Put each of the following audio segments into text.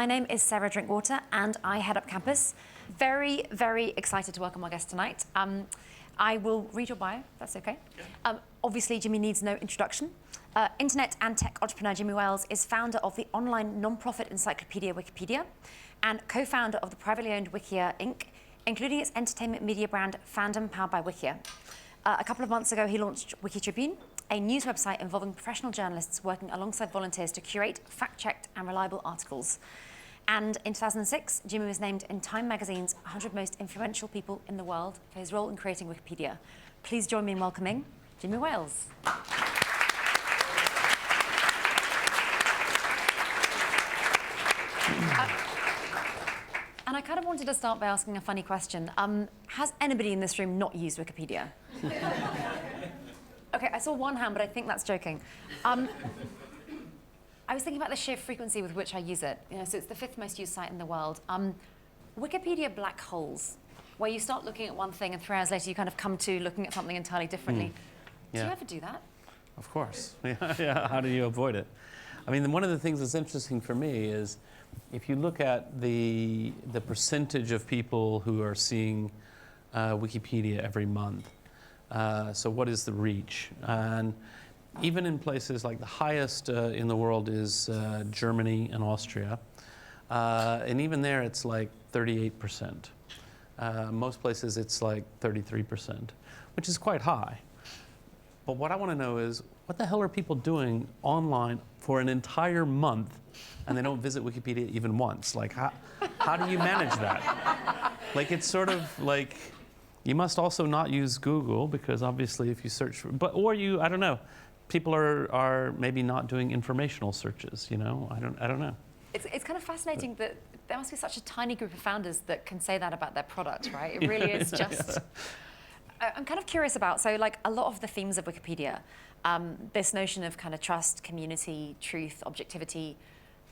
My name is Sarah Drinkwater and I head up campus. Very, very excited to welcome our guest tonight. I will read your bio, if that's okay. Yeah. Obviously, Jimmy needs no introduction. Internet and tech entrepreneur Jimmy Wales is founder of the online non-profit encyclopedia Wikipedia and co-founder of the privately owned Wikia Inc., including its entertainment media brand Fandom powered by Wikia. A couple of months ago, he launched Wiki Tribune, a news website involving professional journalists working alongside volunteers to curate fact-checked and reliable articles. And in 2006, Jimmy was named in Time magazine's 100 most influential people in the world for his role in creating Wikipedia. Please join me in welcoming Jimmy Wales. And I kind of wanted to start by asking a funny question. Has anybody in this room not used Wikipedia? Okay, I saw one hand, but I think that's joking. I was thinking about the sheer frequency with which I use it. So it's the 5th most used site in the world. Wikipedia black holes, where you start looking at one thing and 3 hours later you kind of come to looking at something entirely differently. Yeah. Do you ever do that? Of course. Yeah. How do you avoid it? I mean, one of the things that's interesting for me is if you look at the percentage of people who are seeing Wikipedia every month, so what is the reach? And even in places like the highest in the world is Germany and Austria, and even there it's like 38%. Most places it's like 33%, which is quite high. But what I want to know is, what the hell are people doing online for an entire month and they don't visit Wikipedia even once? Like, how do you manage that? Like, it's sort of like, you must also not use Google, because obviously if you search for, I don't know, people are maybe not doing informational searches, I don't know. It's kind of fascinating that there must be such a tiny group of founders that can say that about their product, right? It really is just... I'm kind of curious about, so like a lot of the themes of Wikipedia, this notion of kind of trust, community, truth, objectivity,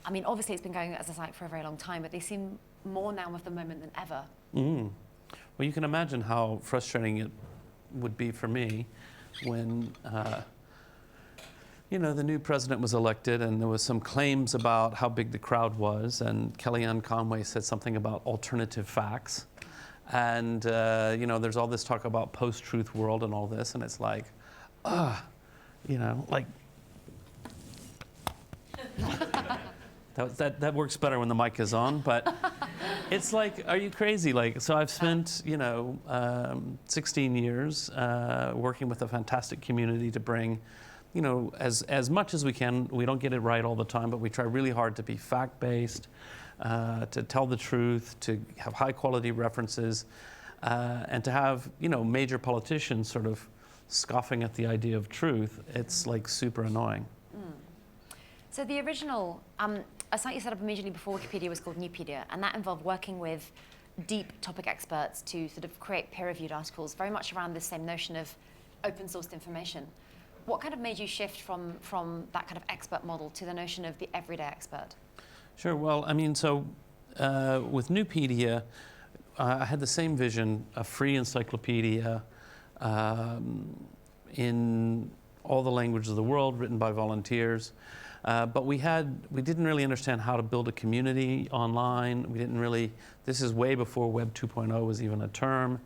I mean, obviously it's been going as a site for a very long time, but they seem more now of the moment than ever. Well, you can imagine how frustrating it would be for me when, the new president was elected and there was some claims about how big the crowd was, and Kellyanne Conway said something about alternative facts. And, there's all this talk about post-truth world and all this, and it's like, like... that works better when the mic is on, but it's like, are you crazy? Like, so I've spent, 16 years working with a fantastic community to bring, as much as we can. We don't get it right all the time, but we try really hard to be fact-based, to tell the truth, to have high-quality references, and to have, major politicians sort of scoffing at the idea of truth. It's like super annoying. So the original, a site you set up immediately before Wikipedia was called Newpedia, and that involved working with deep topic experts to sort of create peer-reviewed articles, very much around this same notion of open-sourced information. What kind of made you shift from that kind of expert model to the notion of the everyday expert? Sure. Well, I mean, so with Newpedia, I had the same vision, a free encyclopedia in all the languages of the world, written by volunteers. But we didn't really understand how to build a community online. This is way before Web 2.0 was even a term.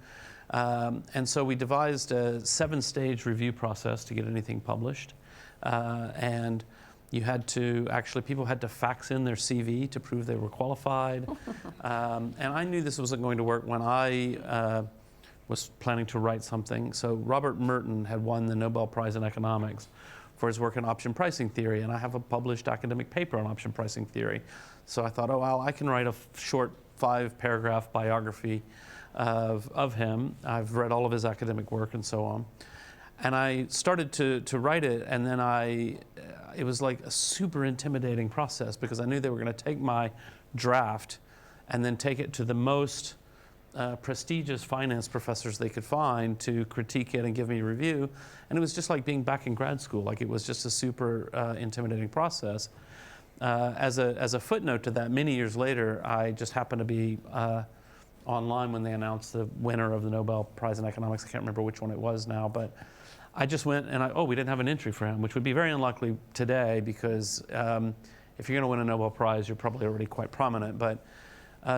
And so we devised a 7-stage review process to get anything published. And people had to fax in their CV to prove they were qualified. And I knew this wasn't going to work when I was planning to write something. So Robert Merton had won the Nobel Prize in Economics for his work in option pricing theory, and I have a published academic paper on option pricing theory. So I thought, oh, well, I can write a short 5-paragraph biography of him. I've read all of his academic work and so on. And I started to write it, and then it was like a super intimidating process, because I knew they were going to take my draft and then take it to the most prestigious finance professors they could find to critique it and give me a review. And it was just like being back in grad school. Like, it was just a super intimidating process. As a footnote to that, many years later, I just happened to be online when they announced the winner of the Nobel Prize in Economics. I can't remember which one it was now, but I just went and we didn't have an entry for him, which would be very unlikely today, because if you're going to win a Nobel Prize, you're probably already quite prominent. But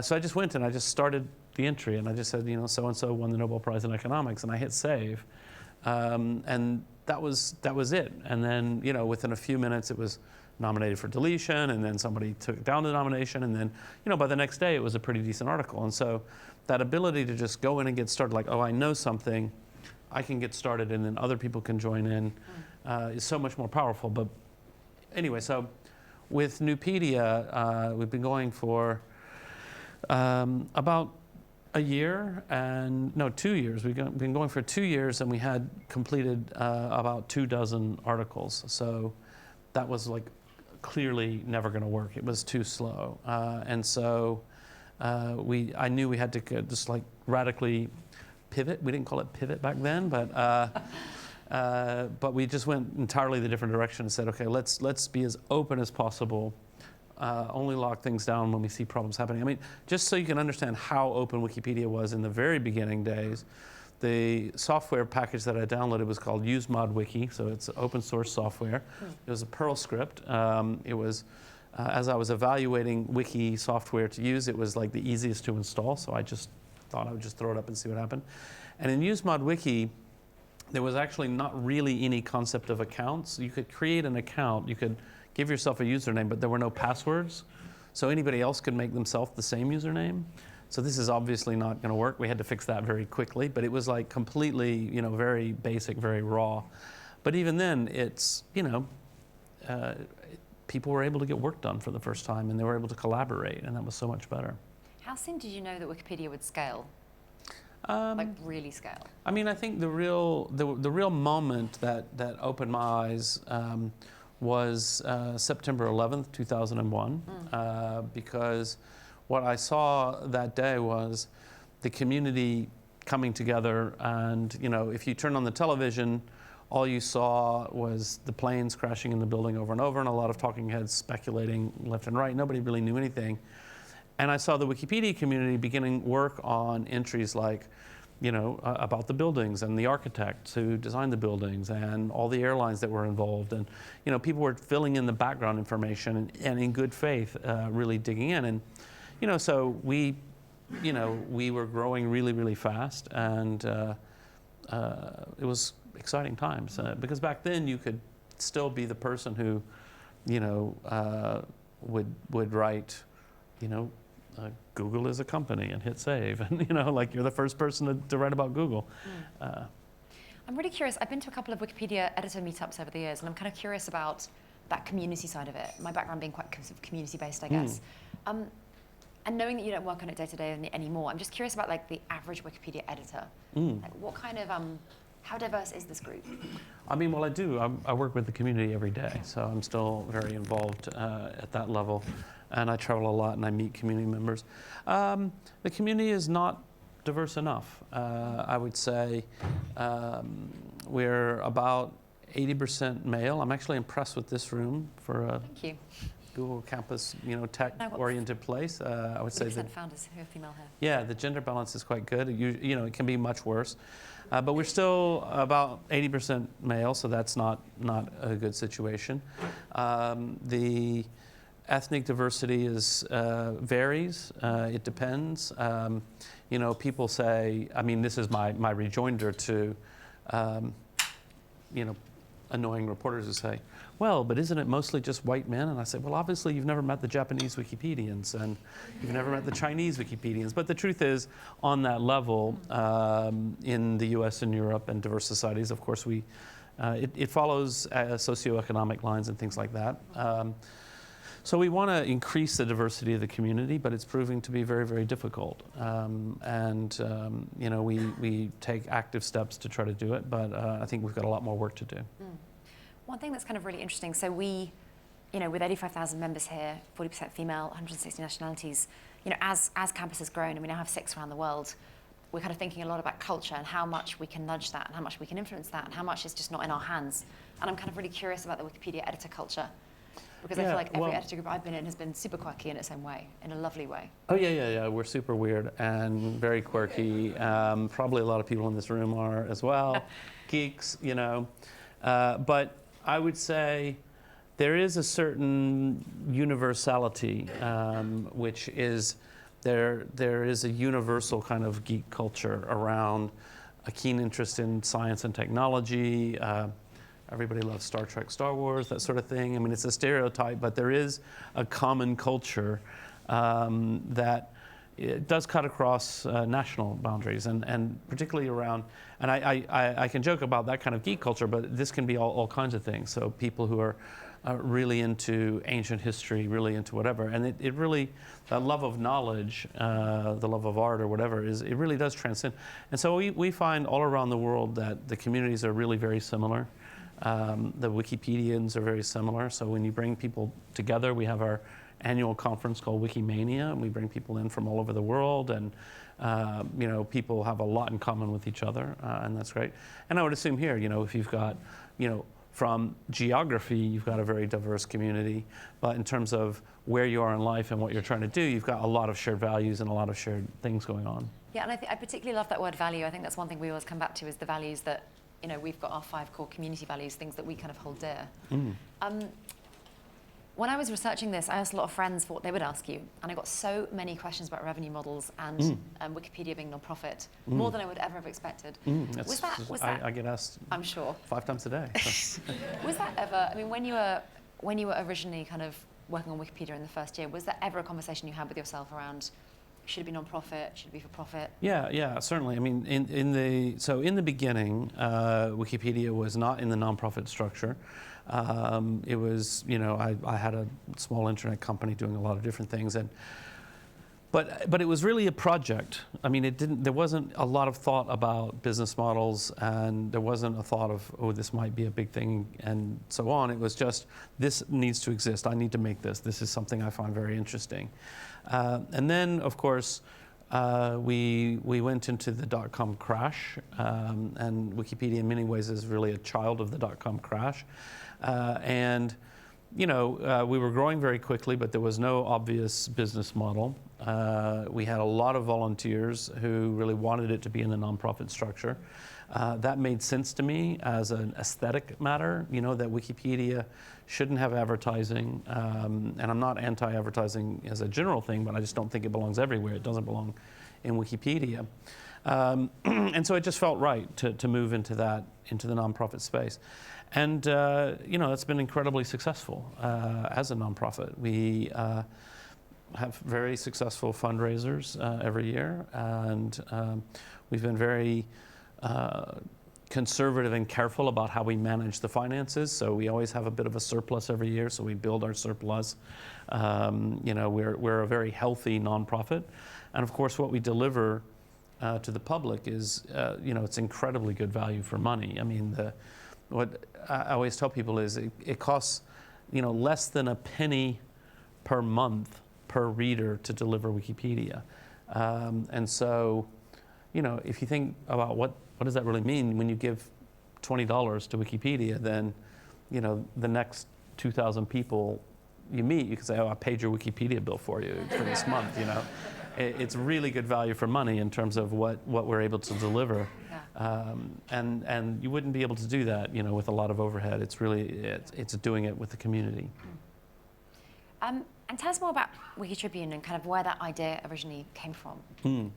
so I just went and I just started the entry, and I just said, so-and-so won the Nobel Prize in economics, and I hit save. And that was it. And then, within a few minutes, it was nominated for deletion, and then somebody took down the nomination, and then, by the next day, it was a pretty decent article. And so that ability to just go in and get started, like, oh, I know something, I can get started, and then other people can join in, is so much more powerful. But anyway, so with Nupedia, we've been going for about a year, 2 years. We've been going for 2 years, and we had completed about 24 articles. So that was like clearly never going to work. It was too slow, and so I knew we had to just like radically pivot. We didn't call it pivot back then, but we just went entirely the different direction and said, okay, let's be as open as possible. Only lock things down when we see problems happening. I mean, just so you can understand how open Wikipedia was in the very beginning days, the software package that I downloaded was called UseModWiki, so it's open source software. It was a Perl script. It was, as I was evaluating wiki software to use, it was like the easiest to install, so I just thought I would just throw it up and see what happened. And in UseModWiki, there was actually not really any concept of accounts. You could create an account, you could give yourself a username, but there were no passwords. So anybody else could make themselves the same username. So this is obviously not going to work. We had to fix that very quickly, but it was like completely, very basic, very raw. But even then, it's, people were able to get work done for the first time, and they were able to collaborate, and that was so much better. How soon did you know that Wikipedia would scale? Like really scale? I mean, I think the real moment that opened my eyes was September 11th, 2001, because what I saw that day was the community coming together, and if you turned on the television, all you saw was the planes crashing in the building over and over, and a lot of talking heads speculating left and right. Nobody really knew anything. And I saw the Wikipedia community beginning work on entries like, about the buildings and the architects who designed the buildings and all the airlines that were involved. And, people were filling in the background information and in good faith, really digging in. And, so we were growing really, really fast. And it was exciting times because back then you could still be the person who, would write, Google is a company and hit save, and like you're the first person to write about Google. I'm really curious. I've been to a couple of Wikipedia editor meetups over the years, and I'm kind of curious about that community side of it. My background being quite sort of community-based, I guess. And knowing that you don't work on it day to day anymore, I'm just curious about like the average Wikipedia editor. Like what kind of how diverse is this group? I mean, well, I do. I work with the community every day, so I'm still very involved at that level. And I travel a lot and I meet community members. The community is not diverse enough. I would say we're about 80% male. I'm actually impressed with this room for a Google campus, tech-oriented place. I would say that founders who are female here. Yeah, the gender balance is quite good. It can be much worse. But we're still about 80% male, so that's not a good situation. The ethnic diversity varies. It depends. People say, I mean, this is my rejoinder to, annoying reporters who say, well, but isn't it mostly just white men? And I say, well, obviously you've never met the Japanese Wikipedians and you've never met the Chinese Wikipedians. But the truth is, on that level, in the US and Europe and diverse societies, of course, it follows socioeconomic lines and things like that. So we want to increase the diversity of the community, but it's proving to be very, very difficult. We take active steps to try to do it, but I think we've got a lot more work to do. One thing that's kind of really interesting, so we, with 85,000 members here, 40% female, 160 nationalities, as campus has grown, and we now have 6 around the world, we're kind of thinking a lot about culture and how much we can nudge that and how much we can influence that and how much is just not in our hands. And I'm kind of really curious about the Wikipedia editor culture. Because I feel like every editor group I've been in has been super quirky in its own way, in a lovely way. Oh, yeah. We're super weird and very quirky. Probably a lot of people in this room are as well. Geeks, But I would say there is a certain universality, which is there is a universal kind of geek culture around a keen interest in science and technology. Everybody loves Star Trek, Star Wars, that sort of thing. I mean, it's a stereotype, but there is a common culture that it does cut across national boundaries, and particularly around, and I can joke about that kind of geek culture, but this can be all kinds of things. So people who are really into ancient history, really into whatever, and it really, that love of knowledge, the love of art or whatever, it really does transcend. And so we find all around the world that the communities are really very similar. The Wikipedians are very similar. So when you bring people together, we have our annual conference called Wikimania, and we bring people in from all over the world, and people have a lot in common with each other, and that's great. And I would assume here, if you've got, from geography, you've got a very diverse community, but in terms of where you are in life and what you're trying to do, you've got a lot of shared values and a lot of shared things going on. Yeah, and I particularly love that word value. I think that's one thing we always come back to, is the values that, we've got our 5 core community values, things that we kind of hold dear. When I was researching this, I asked a lot of friends for what they would ask you, and I got so many questions about revenue models and Wikipedia being non-profit, more than I would ever have expected. Was that? I get asked. I'm sure. 5 times a day. So. Was that ever? I mean, when you were originally kind of working on Wikipedia in the first year, was that ever a conversation you had with yourself around, should it be non-profit? Should it be for profit? Yeah, certainly. I mean, in the beginning, Wikipedia was not in the non-profit structure. It was, I had a small internet company doing a lot of different things, but it was really a project. I mean, there wasn't a lot of thought about business models, and there wasn't a thought of, oh, this might be a big thing, and so on. It was just, this needs to exist. I need to make this. This is something I find very interesting. And then, of course, we went into the dot-com crash, and Wikipedia in many ways is really a child of the dot-com crash. We were growing very quickly, but there was no obvious business model. We had a lot of volunteers who really wanted it to be in the nonprofit structure. That made sense to me as an aesthetic matter, that Wikipedia shouldn't have advertising. And I'm not anti-advertising as a general thing, but I just don't think it belongs everywhere. It doesn't belong in Wikipedia. And so it just felt right to move into the nonprofit space. And, it's been incredibly successful as a nonprofit. We have very successful fundraisers every year, and we've been very conservative and careful about how we manage the finances. So we always have a bit of a surplus every year, so we build our surplus. We're a very healthy nonprofit. And of course, what we deliver to the public is, it's incredibly good value for money. I mean, what I always tell people is it costs, less than a penny per month per reader to deliver Wikipedia. And so, if you think about what does that really mean when you give $20 to Wikipedia, then, the next 2,000 people you meet, you can say, oh, I paid your Wikipedia bill for you for this month, It's really good value for money in terms of what we're able to deliver. Yeah. And you wouldn't be able to do that, with a lot of overhead. It's really, it's doing it with the community. And tell us more about Wiki Tribune and kind of where that idea originally came from.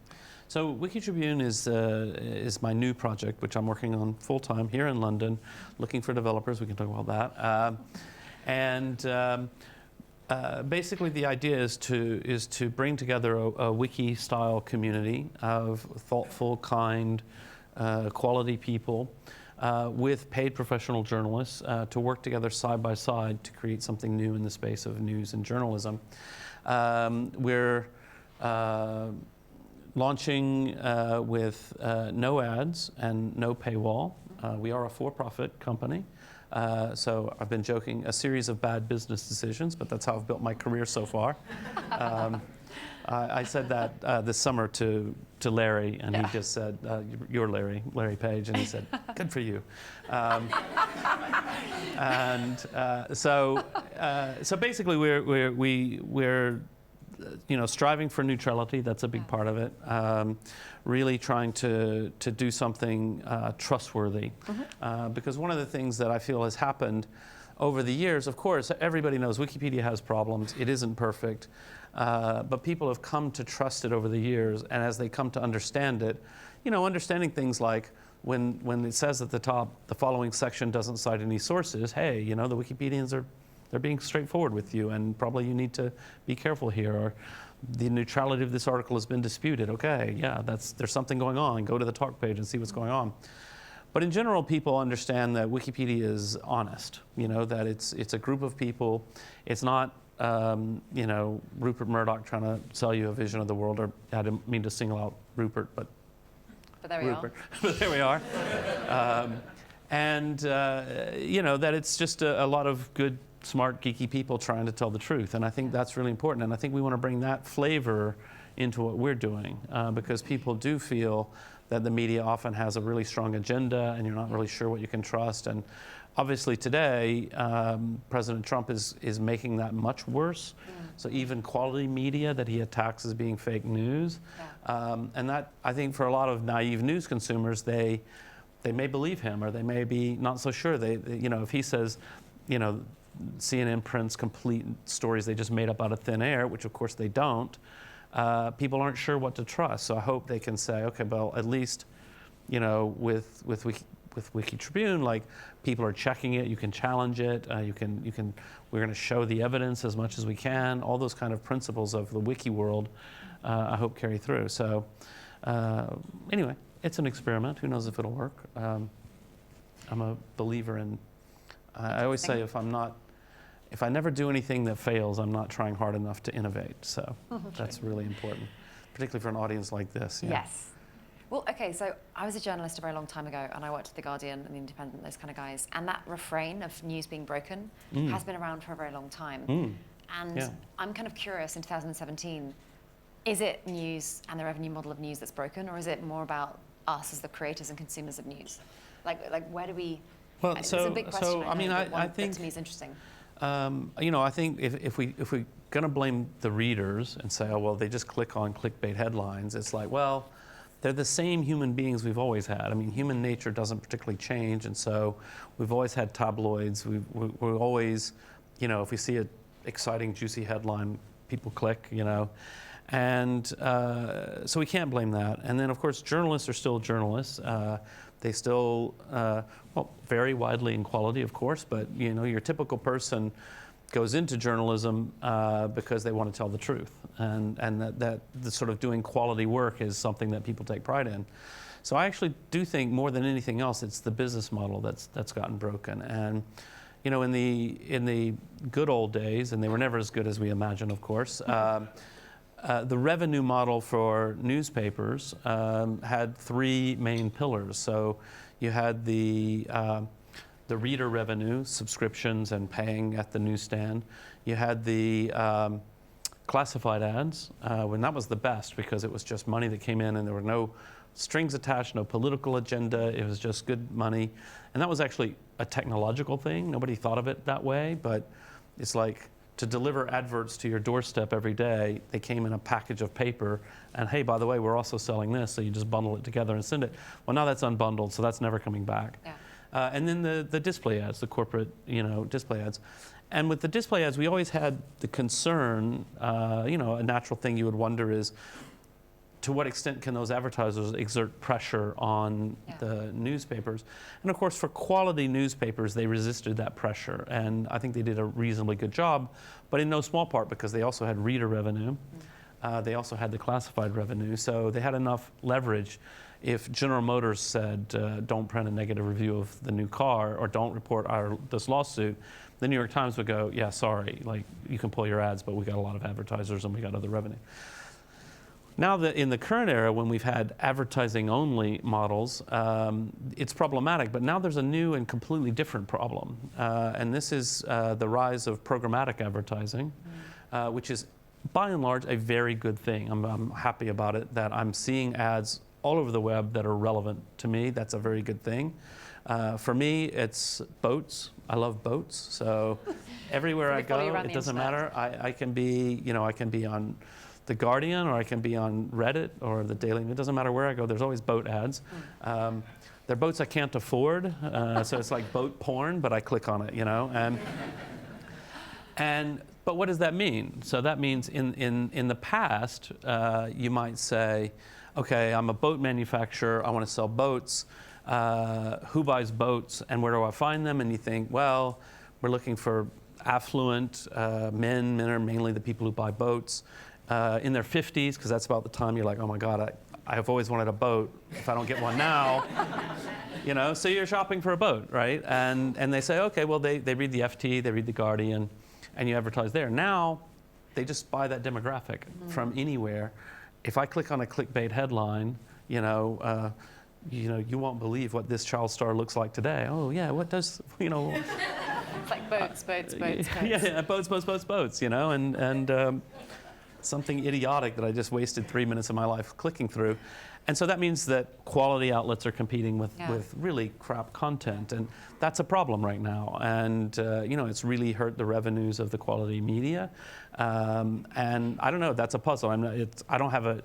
So Wiki Tribune is my new project, which I'm working on full time here in London, looking for developers. We can talk about that. Basically, the idea is to bring together a wiki-style community of thoughtful, kind, quality people with paid professional journalists to work together side by side to create something new in the space of news and journalism. We're launching with no ads and no paywall. We are a for-profit company. So I've been joking, a series of bad business decisions, but that's how I've built my career so far. I said that this summer to Larry, and he just said, "You're Larry Page," and he said, "Good for you." So basically, we're striving for neutrality. That's a big part of it. Really trying to do something trustworthy, because one of the things that I feel has happened over the years, of course, everybody knows Wikipedia has problems. It isn't perfect. But people have come to trust it over the years, and as they come to understand it, understanding things like when it says at the top, the following section doesn't cite any sources, hey, the Wikipedians they're being straightforward with you, and probably you need to be careful here, or the neutrality of this article has been disputed. Okay, yeah, there's something going on. Go to the talk page and see what's going on. But in general, people understand that Wikipedia is honest, that it's a group of people. It's not, Rupert Murdoch trying to sell you a vision of the world, or I didn't mean to single out Rupert, but there we are. But there we are. That it's just a lot of good, smart, geeky people trying to tell the truth. And I think that's really important. And I think we want to bring that flavor into what we're doing, because people do feel that the media often has a really strong agenda and you're not really sure what you can trust. And obviously today, President Trump is making that much worse. So even quality media that he attacks as being fake news. And that, I think, for a lot of naive news consumers, they may believe him, or they may be not so sure. If he says, CNN prints complete stories they just made up out of thin air, which of course they don't, people aren't sure what to trust. So I hope they can say, okay, well, at least, with Wiki Tribune, like, people are checking it, you can challenge it, we're going to show the evidence as much as we can. All those kind of principles of the wiki world, I hope carry through. So anyway, it's an experiment. Who knows if it'll work? I'm a believer in, I always say, if I never do anything that fails, I'm not trying hard enough to innovate. So that's really important, particularly for an audience like this. Yeah. Yes. Well, okay, so I was a journalist a very long time ago, and I worked at The Guardian and The Independent, those kind of guys. And that refrain of news being broken has been around for a very long time. And I'm kind of curious, in 2017, is it news and the revenue model of news that's broken, or is it more about us as the creators and consumers of news? Like where do we... Well, it's a big question, I think... that to me is interesting. I think if we're going to blame the readers and say, oh, well, they just click on clickbait headlines, it's like, well, they're the same human beings we've always had. I mean, human nature doesn't particularly change, and so we've always had tabloids. We're always, if we see an exciting, juicy headline, people click, and so we can't blame that. And then, of course, journalists are still journalists. They still, vary widely in quality, of course, but your typical person goes into journalism because they want to tell the truth, and that the sort of doing quality work is something that people take pride in. So I actually do think more than anything else, it's the business model that's gotten broken. And in the good old days, and they were never as good as we imagine, of course. The revenue model for newspapers had three main pillars. So you had the reader revenue, subscriptions and paying at the newsstand. You had the classified ads, when that was the best because it was just money that came in and there were no strings attached, no political agenda. It was just good money. And that was actually a technological thing. Nobody thought of it that way, but it's like, to deliver adverts to your doorstep every day, they came in a package of paper, and hey, by the way, we're also selling this, so you just bundle it together and send it. Well, now that's unbundled, so that's never coming back. Yeah. And then the display ads, the corporate, display ads. And with the display ads, we always had the concern, a natural thing you would wonder is, to what extent can those advertisers exert pressure on the newspapers? And of course, for quality newspapers, they resisted that pressure. And I think they did a reasonably good job, but in no small part because they also had reader revenue. They also had the classified revenue. So they had enough leverage. If General Motors said, don't print a negative review of the new car, or don't report this lawsuit, the New York Times would go, yeah, sorry, like, you can pull your ads, but we got a lot of advertisers and we got other revenue. Now that in the current era, when we've had advertising-only models, it's problematic. But now there's a new and completely different problem, and this is the rise of programmatic advertising, which is, by and large, a very good thing. I'm happy about it. That I'm seeing ads all over the web that are relevant to me. That's a very good thing. For me, it's boats. I love boats, so everywhere I go, it doesn't matter. I can be, I can be on The Guardian, or I can be on Reddit or the Daily. It doesn't matter where I go. There's always boat ads. They're boats I can't afford, so it's like boat porn, but I click on it, you know. But what does that mean? So that means in the past, you might say, okay, I'm a boat manufacturer. I want to sell boats. Who buys boats, and where do I find them? And you think, well, we're looking for affluent men. Men are mainly the people who buy boats in their 50s, because that's about the time you're like, oh my God, I've always wanted a boat. If I don't get one now, you know, so you're shopping for a boat, right? And they say, okay, well, they read the FT, they read the Guardian, and you advertise there. Now, they just buy that demographic from anywhere. If I click on a clickbait headline, you know, you won't believe what this child star looks like today. Oh yeah, what does, you know? It's like boats. Yeah, boats, you know, and something idiotic that I just wasted 3 minutes of my life clicking through. And so that means that quality outlets are competing with really crap content, and that's a problem right now. And you know, it's really hurt the revenues of the quality media. And I don't know, that's a puzzle. I don't have a,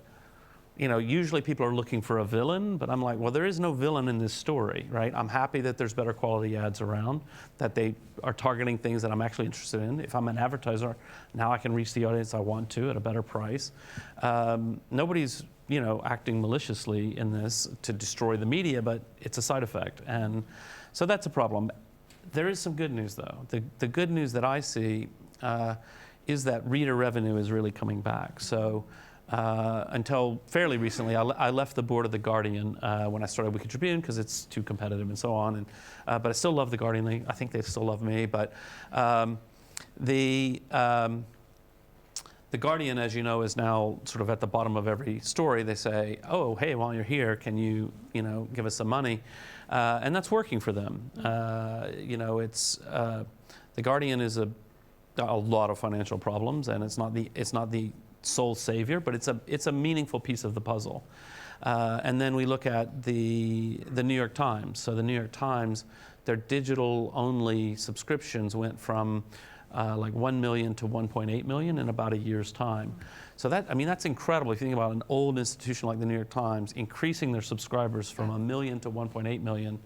you know, usually people are looking for a villain, but I'm like, well, there is no villain in this story, right? I'm happy that there's better quality ads around, that they are targeting things that I'm actually interested in. If I'm an advertiser, now I can reach the audience I want to at a better price. Nobody's, you know, acting maliciously in this to destroy the media, but it's a side effect. And so that's a problem. There is some good news, though. The good news that I see is that reader revenue is really coming back. So until fairly recently, I left the board of The Guardian when I started Wiki Tribune, because it's too competitive and so on. And, but I still love The Guardian. I think they still love me. But the Guardian, as you know, is now sort of at the bottom of every story. They say, oh, hey, while you're here, can you know, give us some money? And that's working for them. You know, it's The Guardian is a lot of financial problems, and it's not the sole savior, but it's a meaningful piece of the puzzle. And then we look at the New York Times. So the New York Times, their digital-only subscriptions went from like 1 million to 1.8 million in about a year's time. So that, I mean, that's incredible. If you think about an old institution like the New York Times increasing their subscribers from 1 million to 1.8 million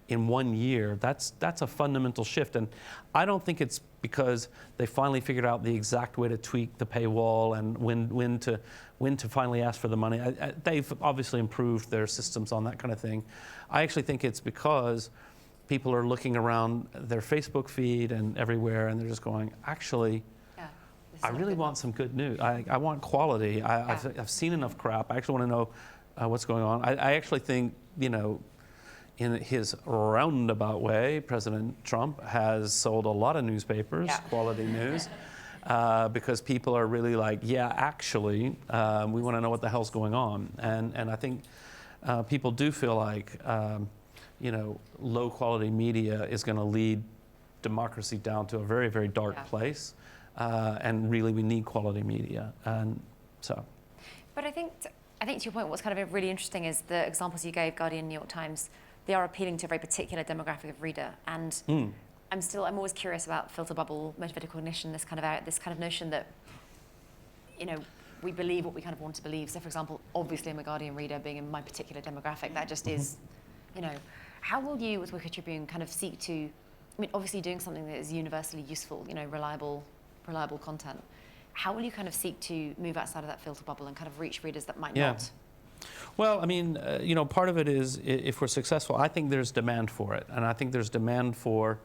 in 1 year, that's a fundamental shift. And I don't think it's because they finally figured out the exact way to tweak the paywall and when to finally ask for the money. They've obviously improved their systems on that kind of thing. I actually think it's because people are looking around their Facebook feed and everywhere, and they're just going, actually, I really want some good news. I want quality. I've seen enough crap. I actually want to know what's going on. I actually think, you know, in his roundabout way, President Trump has sold a lot of newspapers, quality news, because people are really like, yeah, actually, we want to know what the hell's going on. And I think people do feel like, you know, low quality media is going to lead democracy down to a very, very dark place. And really, we need quality media. And so. But I think to your point, what's kind of really interesting is the examples you gave, Guardian, New York Times. They are appealing to a very particular demographic of reader, and I'm always curious about filter bubble, motivated cognition, this kind of notion that, you know, we believe what we kind of want to believe. So, for example, obviously I'm a Guardian reader, being in my particular demographic, that just is, you know, how will you, with Wiki Tribune, kind of seek to, I mean, obviously doing something that is universally useful, you know, reliable content. How will you kind of seek to move outside of that filter bubble and kind of reach readers that might not? Well, I mean, you know, part of it is if we're successful, I think there's demand for it. And I think there's demand for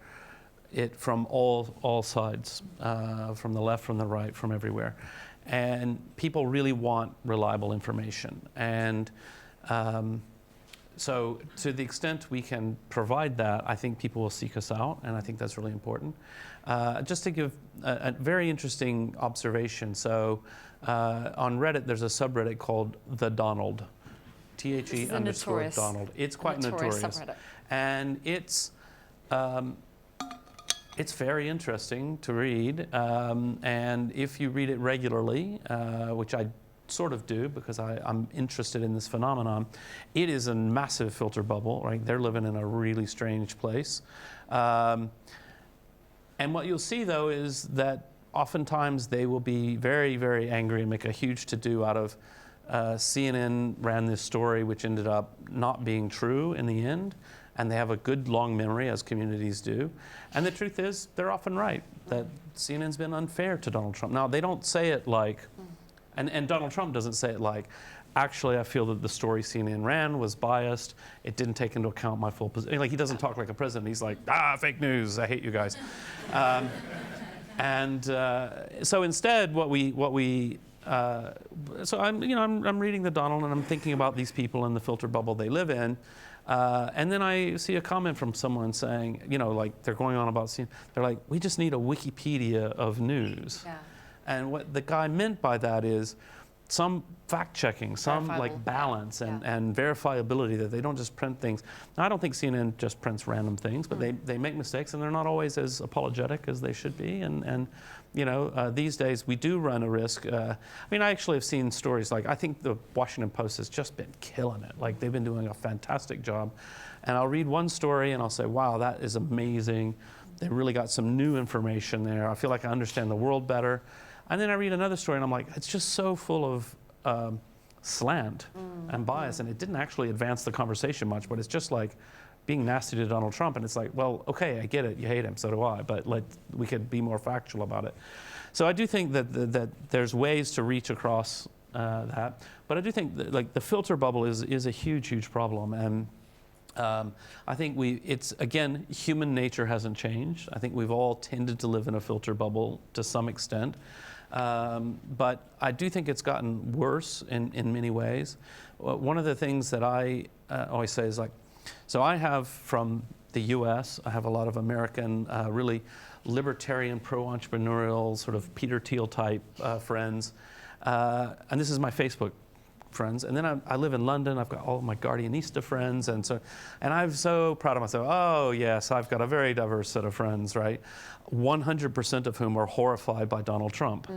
it from all sides, from the left, from the right, from everywhere. And people really want reliable information. And so to the extent we can provide that, I think people will seek us out. And I think that's really important. Just to give a very interesting observation. So on Reddit, there's a subreddit called The Donald, THE_Donald. It's quite notorious. Subreddit. And it's very interesting to read. And if you read it regularly, which I sort of do because I'm interested in this phenomenon, it is a massive filter bubble, right? They're living in a really strange place. And what you'll see, though, is that oftentimes they will be very, very angry and make a huge to-do out of CNN ran this story which ended up not being true in the end, and they have a good long memory, as communities do. And the truth is, they're often right, that CNN's been unfair to Donald Trump. Now, they don't say it like, and Donald Trump doesn't say it like, actually, I feel that the story CNN ran was biased. It didn't take into account my full position. Like, he doesn't talk like a president. He's like, fake news. I hate you guys. So instead, so I'm reading the Donald, and I'm thinking about these people in the filter bubble they live in. And then I see a comment from someone saying, like they're going on about CNN. They're like, we just need a Wikipedia of news. Yeah. And what the guy meant by that is some fact-checking, some like balance and verifiability, that they don't just print things. Now, I don't think CNN just prints random things, but they make mistakes, and they're not always as apologetic as they should be. And these days we do run a risk. I actually have seen stories like, I think the Washington Post has just been killing it. Like, they've been doing a fantastic job. And I'll read one story and I'll say, wow, that is amazing. They really got some new information there. I feel like I understand the world better. And then I read another story and I'm like, it's just so full of slant and bias, and it didn't actually advance the conversation much, but it's just like being nasty to Donald Trump. And it's like, well, okay, I get it, you hate him, so do I, but we could be more factual about it. So I do think that there's ways to reach across that, but I do think that, like, the filter bubble is a huge, huge problem. And I think it's again, human nature hasn't changed. I think we've all tended to live in a filter bubble to some extent. But I do think it's gotten worse in many ways. One of the things that I always say is, like, so I have from the US, I have a lot of American, really libertarian, pro-entrepreneurial, sort of Peter Thiel type friends. And this is my Facebook friends. And then I live in London. I've got all of my Guardianista friends. And I'm so proud of myself. Oh, yes, I've got a very diverse set of friends, right? 100% of whom are horrified by Donald Trump.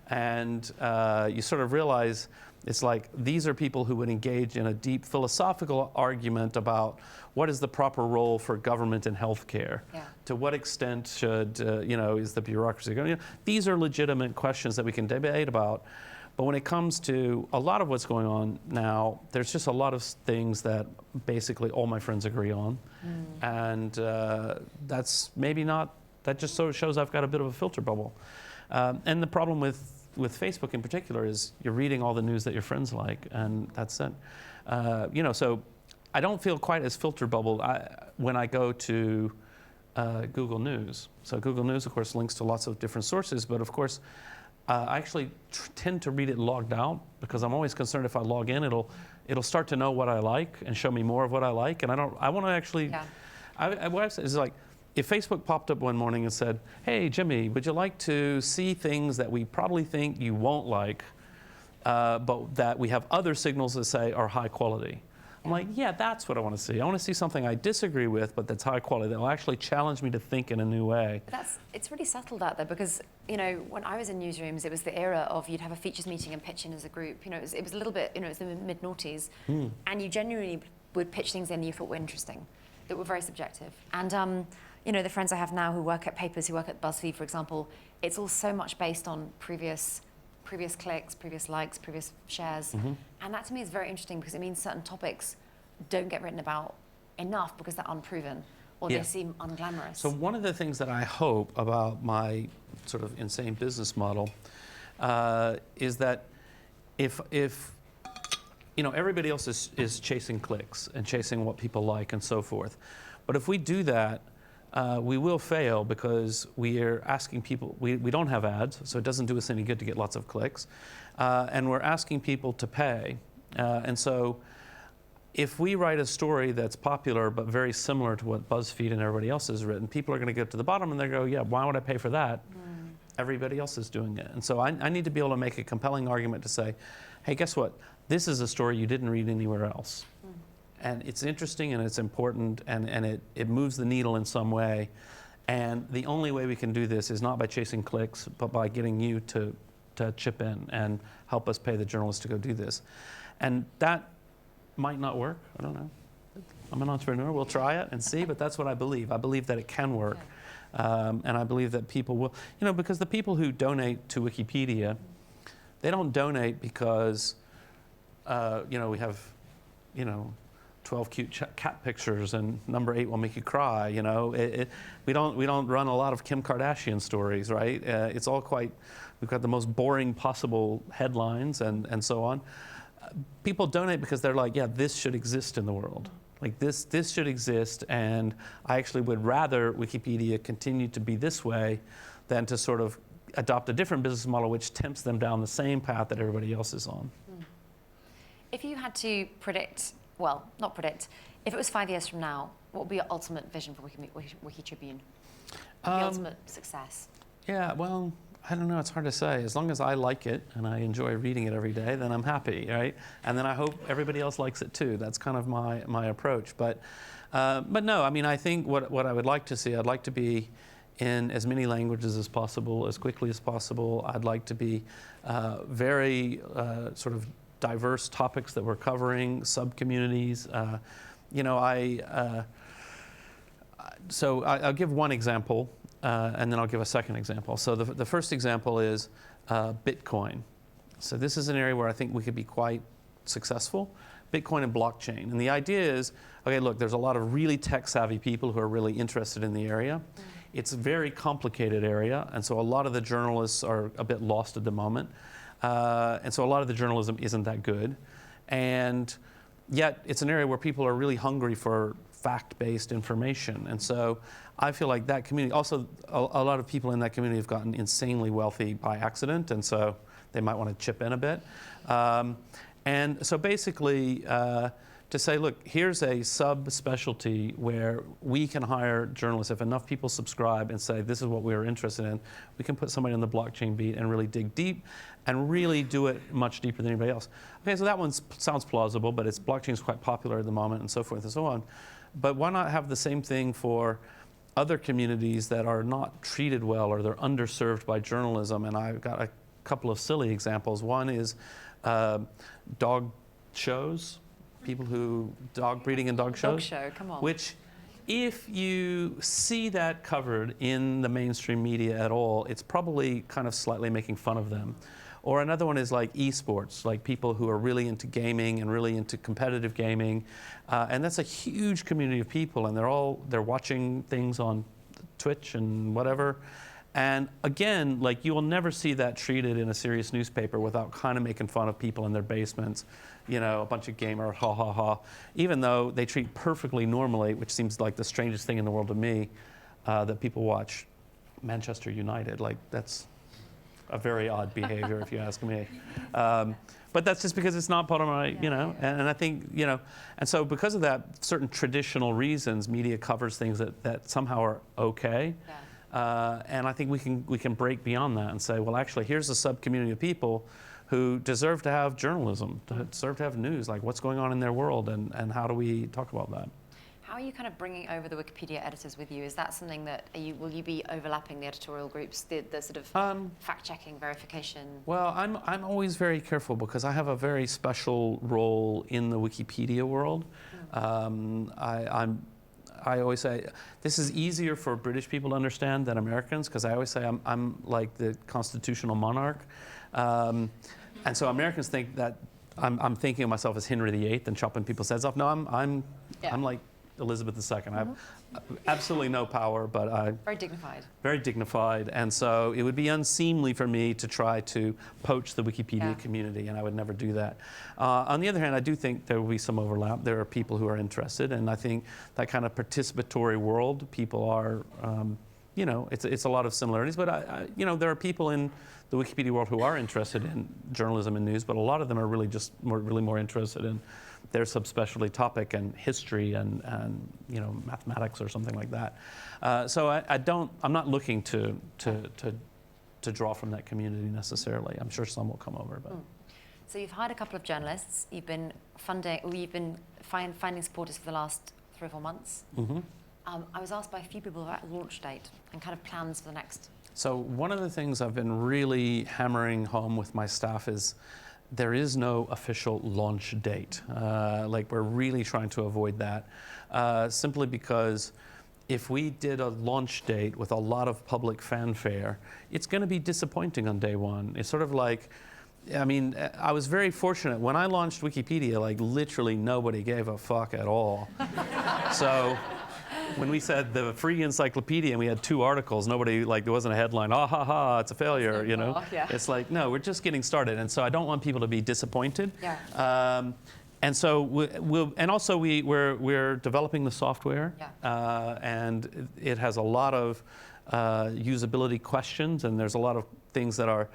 And you sort of realize it's like, these are people who would engage in a deep philosophical argument about what is the proper role for government in healthcare. Yeah. To what extent should, is the bureaucracy going? These are legitimate questions that we can debate about. But when it comes to a lot of what's going on now, there's just a lot of things that basically all my friends agree on. And that's maybe not, that just sort of shows I've got a bit of a filter bubble. And the problem with Facebook in particular is you're reading all the news that your friends like, and that's it. So I don't feel quite as filter bubbled when I go to Google News. So Google News, of course, links to lots of different sources, but of course, I actually tend to read it logged out, because I'm always concerned if I log in, it'll start to know what I like and show me more of what I like. And I want to actually, what I say is, like, if Facebook popped up one morning and said, hey, Jimmy, would you like to see things that we probably think you won't like, but that we have other signals that say are high quality? I'm like, yeah, that's what I want to see. I want to see something I disagree with, but that's high quality, that will actually challenge me to think in a new way. It's really subtle that, though, because, when I was in newsrooms, it was the era of you'd have a features meeting and pitch in as a group. It was a little bit, it was the mid-noughties, and you genuinely would pitch things in that you thought were interesting, that were very subjective. And, the friends I have now who work at papers, who work at BuzzFeed, for example, it's all so much based on previous clicks, previous likes, previous shares. And that to me is very interesting, because it means certain topics don't get written about enough because they're unproven or they seem unglamorous. So one of the things that I hope about my sort of insane business model is that if everybody else is chasing clicks and chasing what people like and so forth, but if we do that, we will fail, because we are asking people, we don't have ads, so it doesn't do us any good to get lots of clicks. And we're asking people to pay. And so if we write a story that's popular but very similar to what BuzzFeed and everybody else has written, people are going to get to the bottom and they go, yeah, why would I pay for that? Everybody else is doing it. And so I need to be able to make a compelling argument to say, hey, guess what? This is a story you didn't read anywhere else. And it's interesting and it's important, and it moves the needle in some way. And the only way we can do this is not by chasing clicks, but by getting you to chip in and help us pay the journalists to go do this. And that might not work. I don't know. I'm an entrepreneur. We'll try it and see, but that's what I believe. I believe that it can work. And I believe that people will, because the people who donate to Wikipedia, they don't donate because, we have, 12 cute cat pictures and number 8 will make you cry. We don't run a lot of Kim Kardashian stories, right? It's all we've got the most boring possible headlines and so on. People donate because they're like, yeah, this should exist in the world. Like this should exist, and I actually would rather Wikipedia continue to be this way than to sort of adopt a different business model which tempts them down the same path that everybody else is on. If you had to predict, well, not predict, if it was 5 years from now, what would be your ultimate vision for Wiki Tribune? The ultimate success? Yeah, well, I don't know, it's hard to say. As long as I like it and I enjoy reading it every day, then I'm happy, right? And then I hope everybody else likes it too. That's kind of my approach. But no, I mean, I think what I would like to see, I'd like to be in as many languages as possible, as quickly as possible. I'd like to be very sort of diverse topics that we're covering, sub-communities. So I'll give one example, and then I'll give a second example. So the first example is Bitcoin. So this is an area where I think we could be quite successful, Bitcoin and blockchain. And the idea is, okay, look, there's a lot of really tech-savvy people who are really interested in the area. It's a very complicated area, and so a lot of the journalists are a bit lost at the moment. And so a lot of the journalism isn't that good. And yet it's an area where people are really hungry for fact-based information. And so I feel like that community, also a lot of people in that community have gotten insanely wealthy by accident, and so they might want to chip in a bit. And so basically, to say, look, here's a sub-specialty where we can hire journalists. If enough people subscribe and say, this is what we're interested in, we can put somebody on the blockchain beat and really dig deep and really do it much deeper than anybody else. Okay, so that one sounds plausible, but blockchain is quite popular at the moment and so forth and so on. But why not have the same thing for other communities that are not treated well or they're underserved by journalism? And I've got a couple of silly examples. One is dog shows. People who dog breeding and dog shows. Dog show, come on. Which, if you see that covered in the mainstream media at all, it's probably kind of slightly making fun of them. Or another one is like esports, like people who are really into gaming and really into competitive gaming, and that's a huge community of people, and they're watching things on Twitch and whatever. And again, like you will never see that treated in a serious newspaper without kind of making fun of people in their basements. A bunch of gamer, ha ha ha. Even though they treat perfectly normally, which seems like the strangest thing in the world to me, that people watch Manchester United. Like that's a very odd behavior if you ask me. But that's just because it's not part of my, and I think, and so because of that, certain traditional reasons, media covers things that somehow are okay. Yeah. And I think we can break beyond that and say, well, actually, here's a sub-community of people who deserve to have journalism, deserve to have news, like what's going on in their world, and how do we talk about that? How are you kind of bringing over the Wikipedia editors with you? Is that something that, will you be overlapping the editorial groups, the sort of fact-checking, verification? Well, I'm always very careful because I have a very special role in the Wikipedia world. I always say this is easier for British people to understand than Americans, because I always say I'm like the constitutional monarch. And so Americans think that I'm thinking of myself as Henry VIII and chopping people's heads off. No, I'm like Elizabeth II. I have absolutely no power, but I'm very dignified. Very dignified, and so it would be unseemly for me to try to poach the Wikipedia community, and I would never do that. On the other hand, I do think there will be some overlap. There are people who are interested, and I think that kind of participatory world, people are, it's a lot of similarities. But there are people in the Wikipedia world who are interested in journalism and news, but a lot of them are really just more interested in their subspecialty topic and history and mathematics or something like that. So I'm not looking to draw from that community necessarily. I'm sure some will come over, but. So you've hired a couple of journalists. You've been finding supporters for the last 3 or 4 months. Mm-hmm. I was asked by a few people about launch date and kind of plans for the next. So one of the things I've been really hammering home with my staff is there is no official launch date. Like we're really trying to avoid that, simply because if we did a launch date with a lot of public fanfare, it's going to be disappointing on day one. It's sort of like, I mean, I was very fortunate. When I launched Wikipedia, like literally nobody gave a fuck at all. So when we said the free encyclopedia and we had 2 articles, nobody, like, there wasn't a headline, ah ha ha, it's a failure, you know? Yeah. It's like, no, we're just getting started. And so I don't want people to be disappointed. Yeah. And so we're developing the software, Yeah. and it has a lot of usability questions, and there's a lot of things that are,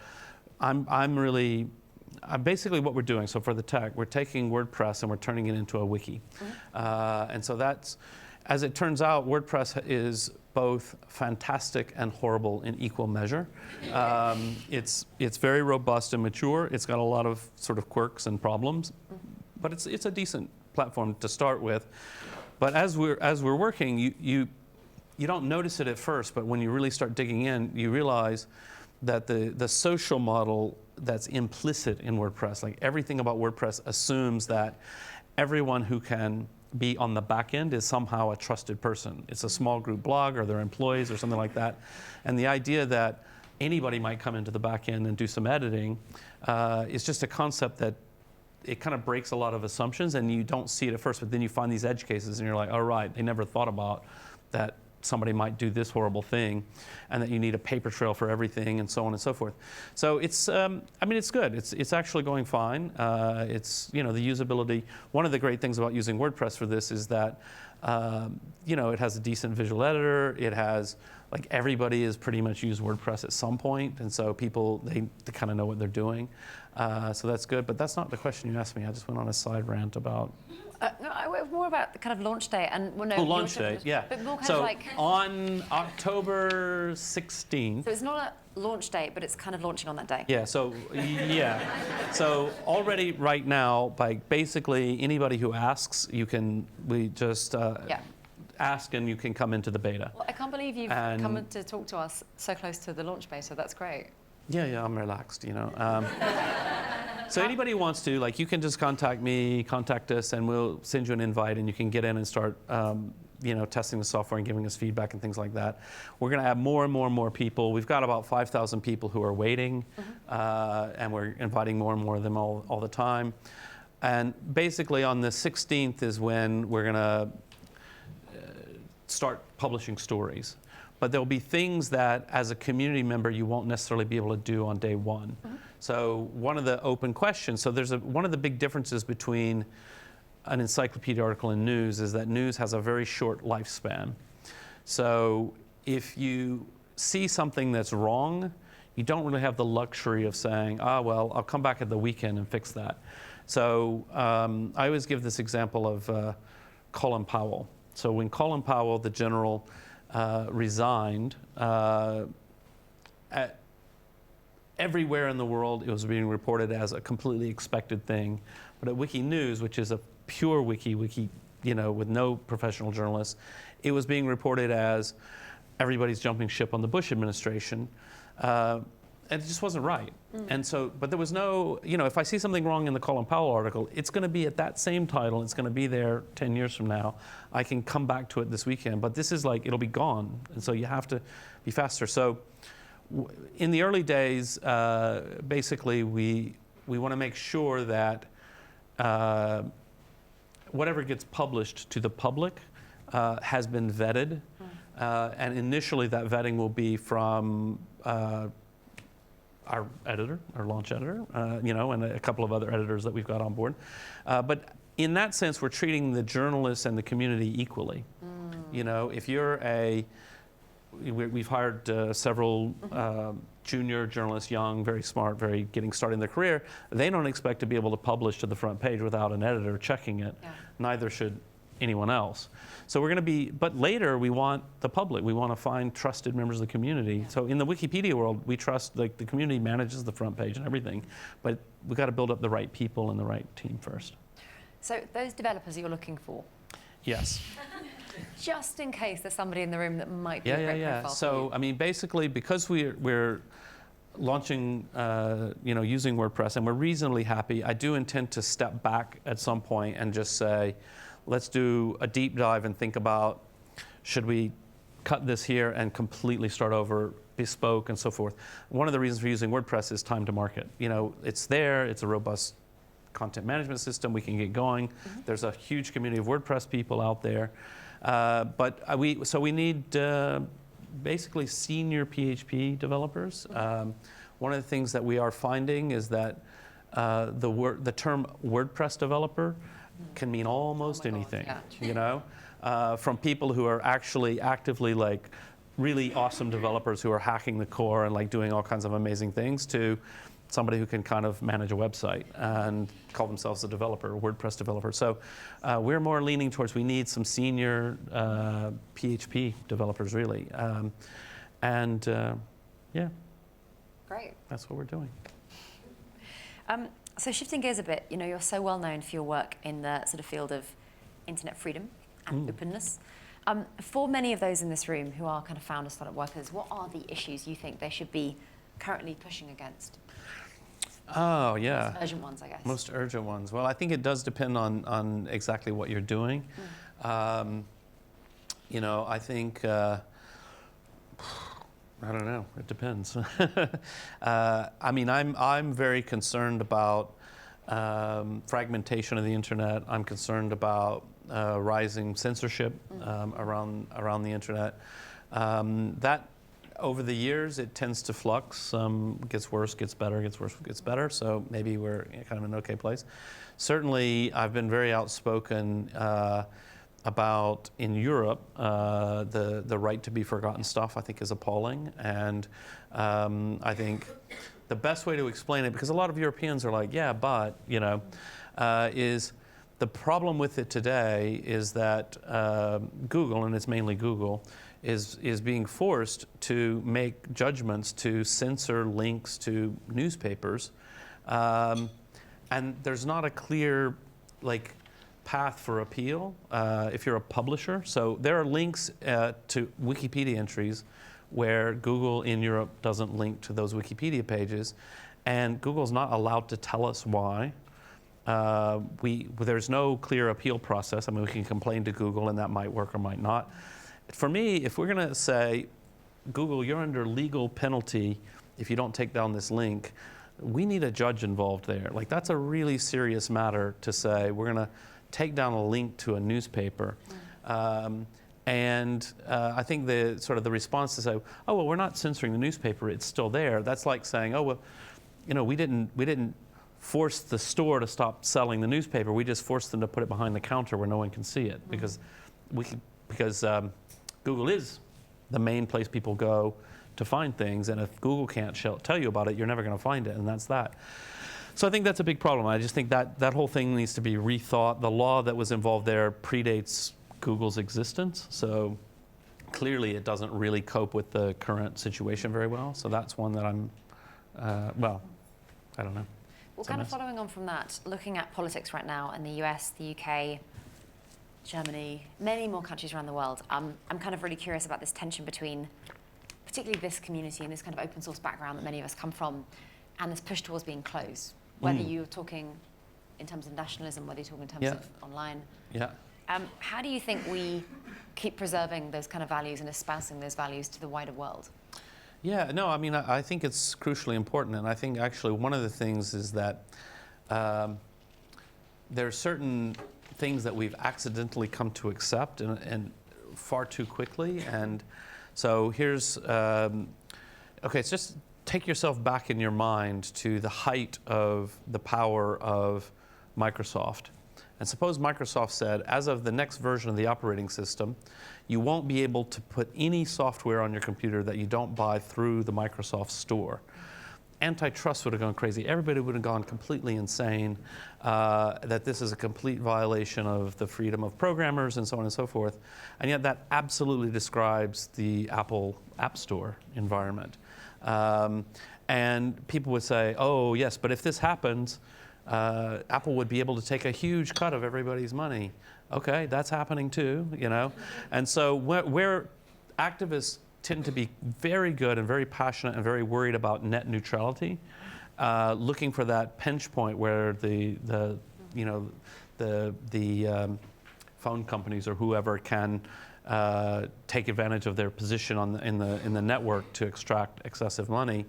basically what we're doing. So for the tech, we're taking WordPress and we're turning it into a wiki. And so that's, as it turns out, WordPress is both fantastic and horrible in equal measure. It's very robust and mature. It's got a lot of sort of quirks and problems, but it's a decent platform to start with. But as we're working, you don't notice it at first, but when you really start digging in, you realize that the social model that's implicit in WordPress, like everything about WordPress assumes that everyone who can be on the back end is somehow a trusted person. It's a small group blog or their employees or something like that. And the idea that anybody might come into the back end and do some editing is just a concept that it kind of breaks a lot of assumptions, and you don't see it at first, but then you find these edge cases and you're like, oh right, they never thought about that somebody might do this horrible thing, and that you need a paper trail for everything, and so on and so forth. So it's, I mean, it's good. It's actually going fine. It's, you know, the usability. One of the great things about using WordPress for this is that, you know, it has a decent visual editor. It has, like, everybody has pretty much used WordPress at some point, and so people, they kind of know what they're doing. So that's good, but that's not the question you asked me. I just went on a side rant about. No, more about the kind of launch date and launch date, yeah. But more kind so of like on October 16th. So it's not a launch date, but it's kind of launching on that day. Yeah. So so already right now, by basically anybody who asks, we just ask and you can come into the beta. Well, I can't believe you've come to talk to us so close to the launch beta. That's great. Yeah, I'm relaxed, you know. So anybody who wants to, like, you can just contact us, and we'll send you an invite, and you can get in and start, you know, testing the software and giving us feedback and things like that. We're going to have more and more people. We've got about 5,000 people who are waiting, and we're inviting more and more of them all the time. And basically on the 16th is when we're going to start publishing stories. But there'll be things that, as a community member, you won't necessarily be able to do on day one. So one of the open questions, so there's one of the big differences between an encyclopedia article and news is that news has a very short lifespan. So if you see something that's wrong, you don't really have the luxury of saying, well, I'll come back at the weekend and fix that. So I always give this example of Colin Powell. So when Colin Powell, the general, resigned, everywhere in the world it was being reported as a completely expected thing. But at Wiki News, which is a pure wiki, you know, with no professional journalists, it was being reported as everybody's jumping ship on the Bush administration. And it just wasn't right. And so, but there was no, you know, if I see something wrong in the Colin Powell article, it's going to be at that same title. It's going to be there 10 years from now. I can come back to it this weekend, but this is like, it'll be gone. And so you have to be faster. So in the early days, basically we want to make sure that whatever gets published to the public has been vetted. And initially that vetting will be from our editor, our launch editor, you know, and a couple of other editors that we've got on board. But in that sense, we're treating the journalists and the community equally. You know, if you're we've hired several junior journalists, young, very smart, very getting started in their career. They don't expect to be able to publish to the front page without an editor checking it. Neither should anyone else. So we're going to be, but later we want the public. We want to find trusted members of the community. So in the Wikipedia world, we trust the community manages the front page and everything, but we've got to build up the right people and the right team first. So those developers you're looking for? Yes. Just in case there's somebody in the room that might be a great profile. So, I mean, basically, because we're launching, you know, using WordPress, and we're reasonably happy, I do intend to step back at some point and just say, let's do a deep dive and think about, should we cut this here and completely start over, bespoke and so forth. One of the reasons for using WordPress is time to market. You know, it's there, it's a robust content management system, we can get going. There's a huge community of WordPress people out there. So we need basically senior PHP developers. One of the things that we are finding is that the term WordPress developer can mean almost anything, you know? From people who are actually actively like really awesome developers who are hacking the core and like doing all kinds of amazing things, to somebody who can kind of manage a website and call themselves a developer, a WordPress developer. So we're more leaning towards, we need some senior PHP developers really. Yeah. Great. That's what we're doing. So shifting gears a bit, you know, you're so well known for your work in the sort of field of internet freedom and openness. For many of those in this room who are kind of founder startup workers, what are the issues you think they should be currently pushing against? Oh, yeah. Most urgent ones, I guess. Most urgent ones. Well, I think it does depend on exactly what you're doing. You know, I think, I don't know, it depends. I mean, I'm very concerned about fragmentation of the internet. I'm concerned about rising censorship around the internet. That over the years, it tends to flux. Gets worse, gets better, gets worse, gets better. So maybe we're kind of in an okay place. Certainly, I've been very outspoken about, in Europe, the right to be forgotten stuff, I think, is appalling. And I think the best way to explain it, because a lot of Europeans are like, yeah, but, you know, is the problem with it today is that Google, and it's mainly Google, is being forced to make judgments to censor links to newspapers. And there's not a clear, like, path for appeal if you're a publisher. So there are links to Wikipedia entries where Google in Europe doesn't link to those Wikipedia pages, and Google's not allowed to tell us why. There's no clear appeal process. I mean, we can complain to Google and that might work or might not. For me, if we're gonna say, Google, you're under legal penalty if you don't take down this link, we need a judge involved there. Like, that's a really serious matter to say, we're gonna take down a link to a newspaper. I think the response to say, oh, well, we're not censoring the newspaper, it's still there. That's like saying, oh, well, you know, we didn't force the store to stop selling the newspaper. We just forced them to put it behind the counter where no one can see it, because Google is the main place people go to find things, and if Google can't tell you about it, you're never going to find it, and that's that. So I think that's a big problem. I just think that whole thing needs to be rethought. The law that was involved there predates Google's existence, so clearly it doesn't really cope with the current situation very well. So that's one that I'm, well, I don't know. Well, kind of following on from that, looking at politics right now in the US, the UK, Germany, many more countries around the world, I'm kind of really curious about this tension between particularly this community and this kind of open source background that many of us come from, and this push towards being closed, whether you're talking in terms of nationalism, whether you're talking in terms of online. Yeah. How do you think we keep preserving those kind of values and espousing those values to the wider world? Yeah, no, I mean, I think it's crucially important, and I think actually one of the things is that there are certain things that we've accidentally come to accept and far too quickly. And so here's, okay, it's just take yourself back in your mind to the height of the power of Microsoft. And suppose Microsoft said, as of the next version of the operating system, you won't be able to put any software on your computer that you don't buy through the Microsoft Store. Antitrust would have gone crazy. Everybody would have gone completely insane, that this is a complete violation of the freedom of programmers and so on and so forth. And yet that absolutely describes the Apple App Store environment. And people would say, oh, yes, but if this happens, Apple would be able to take a huge cut of everybody's money. Okay, that's happening too, you know? And so where activists tend to be very good and very passionate and very worried about net neutrality, looking for that pinch point where the phone companies or whoever can take advantage of their position in the network to extract excessive money.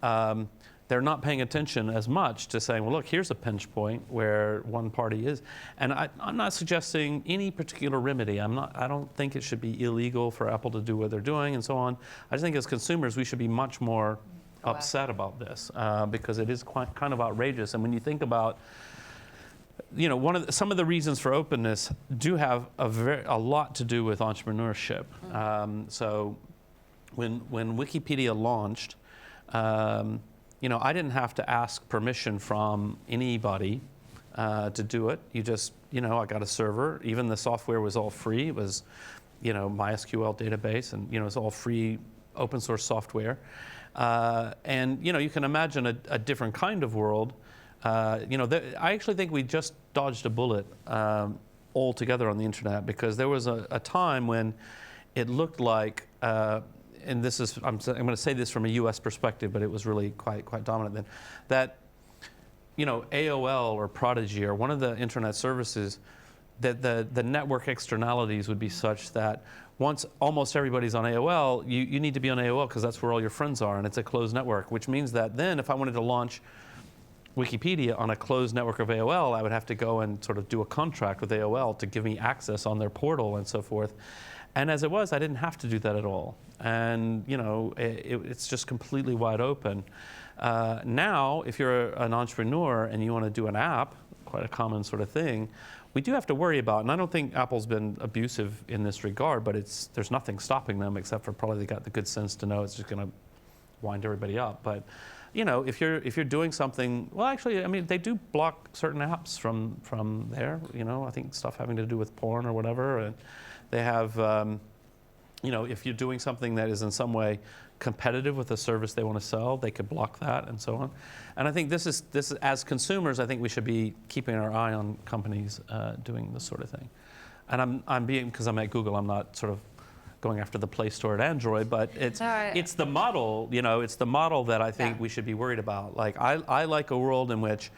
They're not paying attention as much to saying, well, look, here's a pinch point where one party is. And I'm not suggesting any particular remedy. I don't think it should be illegal for Apple to do what they're doing and so on. I just think as consumers, we should be much more upset about this because it is kind of outrageous. And when you think about, some of the reasons for openness do have a lot to do with entrepreneurship. So when Wikipedia launched, I didn't have to ask permission from anybody to do it. You just, I got a server. Even the software was all free. It was, MySQL database, and it's all free open source software. And you can imagine a different kind of world. I actually think we just dodged a bullet altogether on the internet, because there was a time when it looked like. And this is, I'm going to say this from a U.S. perspective, but it was really quite dominant then, that, AOL or Prodigy or one of the internet services, that the network externalities would be such that once almost everybody's on AOL, you need to be on AOL because that's where all your friends are, and it's a closed network, which means that then if I wanted to launch Wikipedia on a closed network of AOL, I would have to go and sort of do a contract with AOL to give me access on their portal and so forth. And as it was, I didn't have to do that at all. And it's just completely wide open. Now, if you're an entrepreneur and you want to do an app, quite a common sort of thing, we do have to worry about, and I don't think Apple's been abusive in this regard, but there's nothing stopping them except for probably they got the good sense to know it's just going to wind everybody up. But if you're doing something, well, actually, I mean, they do block certain apps from there. I think stuff having to do with porn or whatever, and they have, if you're doing something that is in some way competitive with the service they want to sell, they could block that and so on. And I think this is as consumers, I think we should be keeping our eye on companies doing this sort of thing. And I'm being, because I'm at Google, I'm not sort of going after the Play Store at Android, but it's the model, it's the model that I think we should be worried about. Like I like a world in which,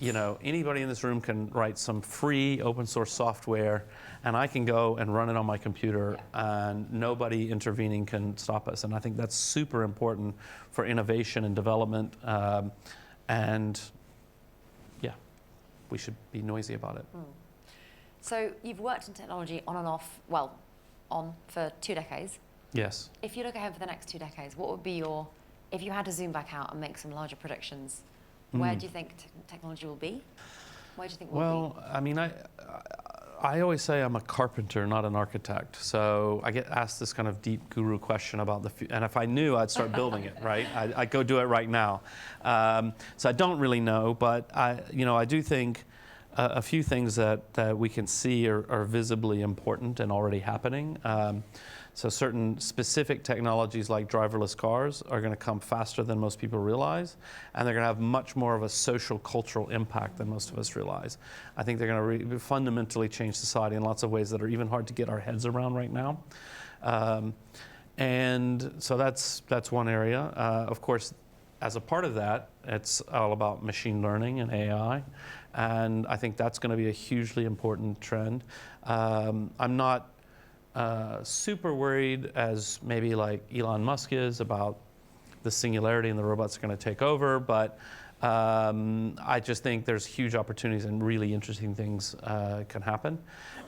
anybody in this room can write some free open source software, and I can go and run it on my computer, and nobody intervening can stop us. And I think that's super important for innovation and development. And we should be noisy about it. So you've worked in technology on and off, on for 2 decades. Yes. If you look ahead for the next 2 decades, what would be if you had to zoom back out and make some larger predictions, where do you think technology will be? Where do you think we'll be? I mean, I always say I'm a carpenter, not an architect. So I get asked this kind of deep guru question about the future. And if I knew, I'd start building it, right? I'd go do it right now. So I don't really know, but I do think a few things that we can see are visibly important and already happening. So certain specific technologies like driverless cars are going to come faster than most people realize, and they're going to have much more of a social, cultural impact than most of us realize. I think they're going to fundamentally change society in lots of ways that are even hard to get our heads around right now. And so that's one area. Of course, as a part of that, it's all about machine learning and AI, and I think that's going to be a hugely important trend. I'm not super worried as maybe like Elon Musk is about the singularity and the robots are going to take over, but I just think there's huge opportunities and really interesting things can happen.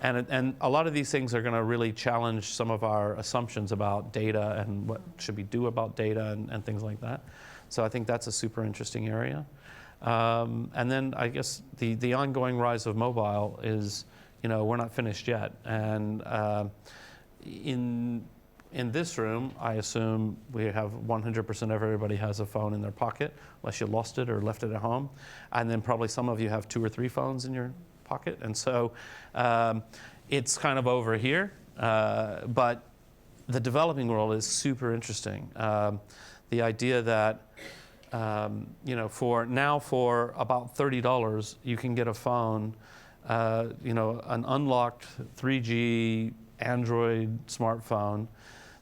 And a lot of these things are going to really challenge some of our assumptions about data and what should we do about data and things like that. So I think that's a super interesting area. And then I guess the ongoing rise of mobile is, we're not finished yet. And in this room, I assume we have 100% of everybody has a phone in their pocket, unless you lost it or left it at home. And then probably some of you have 2 or 3 phones in your pocket. And so it's kind of over here. But the developing world is super interesting. The idea that, for about $30, you can get a phone, an unlocked 3G Android smartphone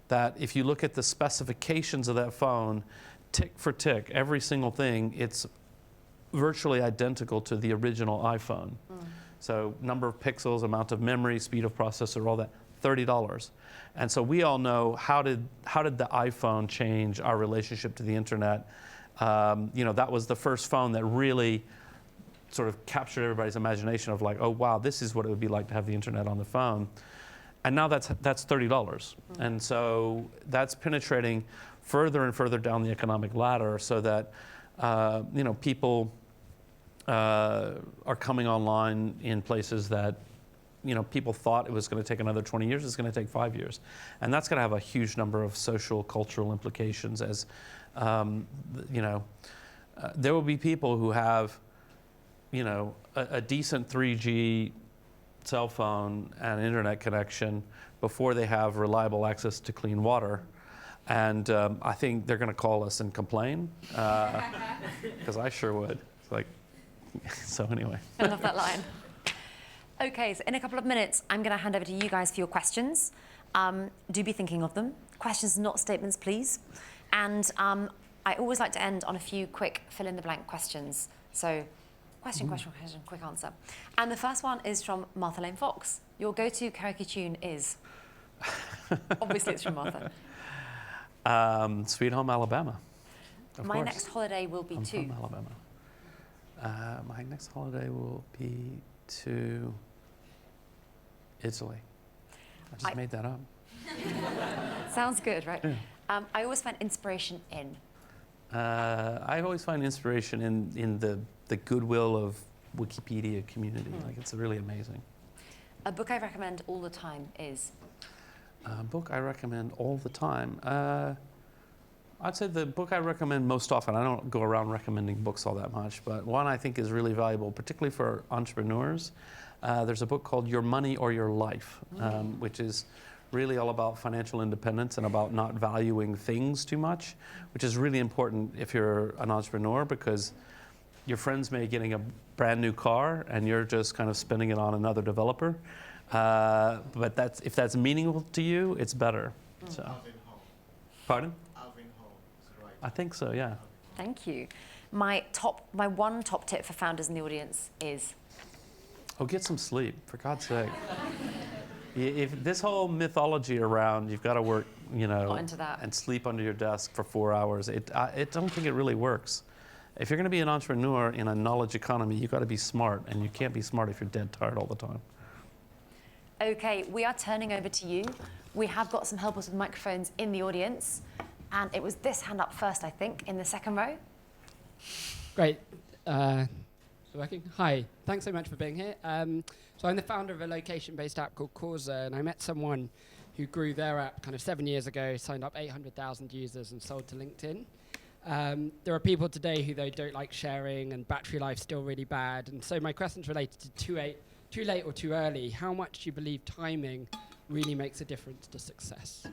that if you look at the specifications of that phone, tick for tick, every single thing, it's virtually identical to the original iPhone. So number of pixels, amount of memory, speed of processor, all that, $30. And so we all know how did the iPhone change our relationship to the internet? That was the first phone that really sort of captured everybody's imagination of like, oh wow, this is what it would be like to have the internet on the phone. And now that's $30. And so that's penetrating further and further down the economic ladder so that people are coming online in places that people thought it was going to take another 20 years. It's going to take 5 years. And that's going to have a huge number of social, cultural implications as, there will be people who have, a decent 3G cell phone and internet connection before they have reliable access to clean water. And I think they're going to call us and complain, because I sure would. It's like, so anyway. I love that line. Okay, so in a couple of minutes, I'm going to hand over to you guys for your questions. Do be thinking of them. Questions, not statements, please. And I always like to end on a few quick fill-in-the-blank questions. So question, quick answer. And the first one is from Martha Lane Fox. Your go-to karaoke tune is? Obviously, it's from Martha. Sweet Home Alabama. My next holiday will be I'm to? from Alabama. My next holiday will be to Italy. I just made that up. Sounds good, right? Yeah. I always find inspiration in? I always find inspiration in the goodwill of Wikipedia community. Like, it's really amazing. A book I recommend all the time is? A book I recommend all the time. I'd say the book I recommend most often, I don't go around recommending books all that much, but one I think is really valuable, particularly for entrepreneurs. There's a book called Your Money or Your Life, which is really all about financial independence and about not valuing things too much, which is really important if you're an entrepreneur, because your friends may be getting a brand new car and you're just kind of spending it on another developer. But if that's meaningful to you, it's better. So. Pardon? I think so, yeah. Thank you. My one top tip for founders in the audience is? Oh, get some sleep, for God's sake. If this whole mythology around you've got to work, into that. and sleep under your desk for 4 hours, I don't think it really works. If you're going to be an entrepreneur in a knowledge economy, you've got to be smart, and you can't be smart if you're dead tired all the time. Okay, we are turning over to you. We have got some helpers with microphones in the audience. And it was this hand up first, I think, in the second row. Great. Working? Hi, thanks so much for being here. So I'm the founder of a location-based app called Corsa, and I met someone who grew their app kind of 7 years ago, signed up 800,000 users and sold to LinkedIn. There are people today who they don't like sharing, and battery life's still really bad. And so my question's related to too late or too early. How much do you believe timing really makes a difference to success?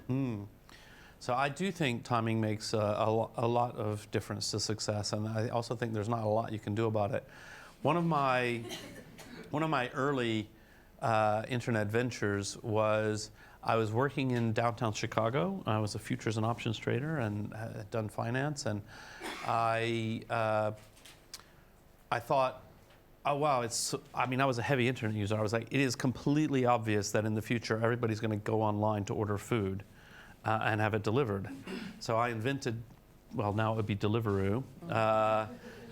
So I do think timing makes a lot of difference to success, and I also think there's not a lot you can do about it. One of my early internet ventures was I was working in downtown Chicago. I was a futures and options trader and had done finance, and I thought, oh wow, I was a heavy internet user. I was like, it is completely obvious that in the future everybody's going to go online to order food. And have it delivered. So I invented, well, now it would be Deliveroo,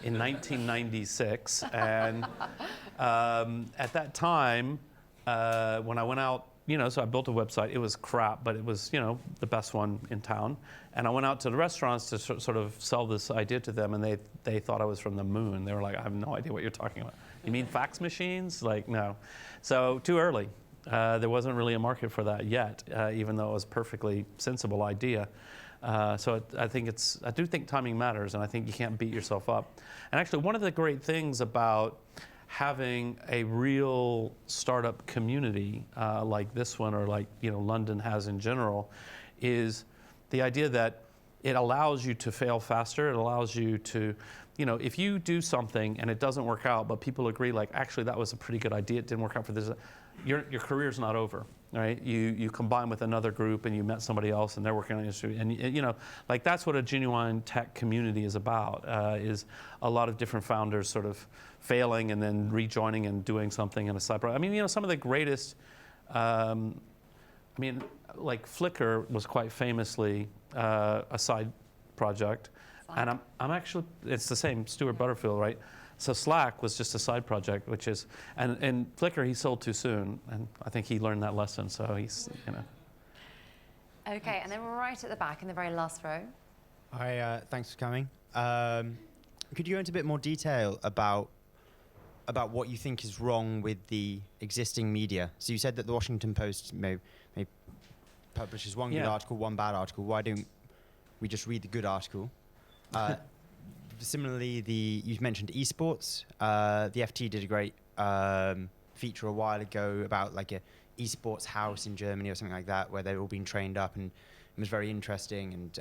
in 1996. And at that time, when I went out, so I built a website. It was crap, but it was, the best one in town. And I went out to the restaurants to sort of sell this idea to them, and they thought I was from the moon. They were like, I have no idea what you're talking about. You mean fax machines? Like, no. So too early. There wasn't really a market for that yet, even though it was a perfectly sensible idea. I do think timing matters, and I think you can't beat yourself up. And actually, one of the great things about having a real startup community like this one, or like London has in general, is the idea that it allows you to fail faster. It allows you to, if you do something and it doesn't work out, but people agree, like, actually that was a pretty good idea. It didn't work out for this. your career's not over. Right, you combine with another group and you met somebody else and they're working on the industry, and you know, like that's what a genuine tech community is about. Is a lot of different founders sort of failing and then rejoining and doing something in a side project. I mean, you know, some of the greatest. I mean, like Flickr was quite famously a side project, and I'm actually, it's the same, Stuart Butterfield, right? So Slack was just a side project, which is, and Flickr he sold too soon, and I think he learned that lesson. So he's, you know. Okay, and then right at the back in the very last row. Hi, thanks for coming. Could you go into a bit more detail about what you think is wrong with the existing media? So you said that the Washington Post may publishes one good article, one bad article. Why don't we just read the good article? Similarly, you've mentioned esports. The FT did a great feature a while ago about like a esports house in Germany or something like that, where they've all been trained up, and it was very interesting. And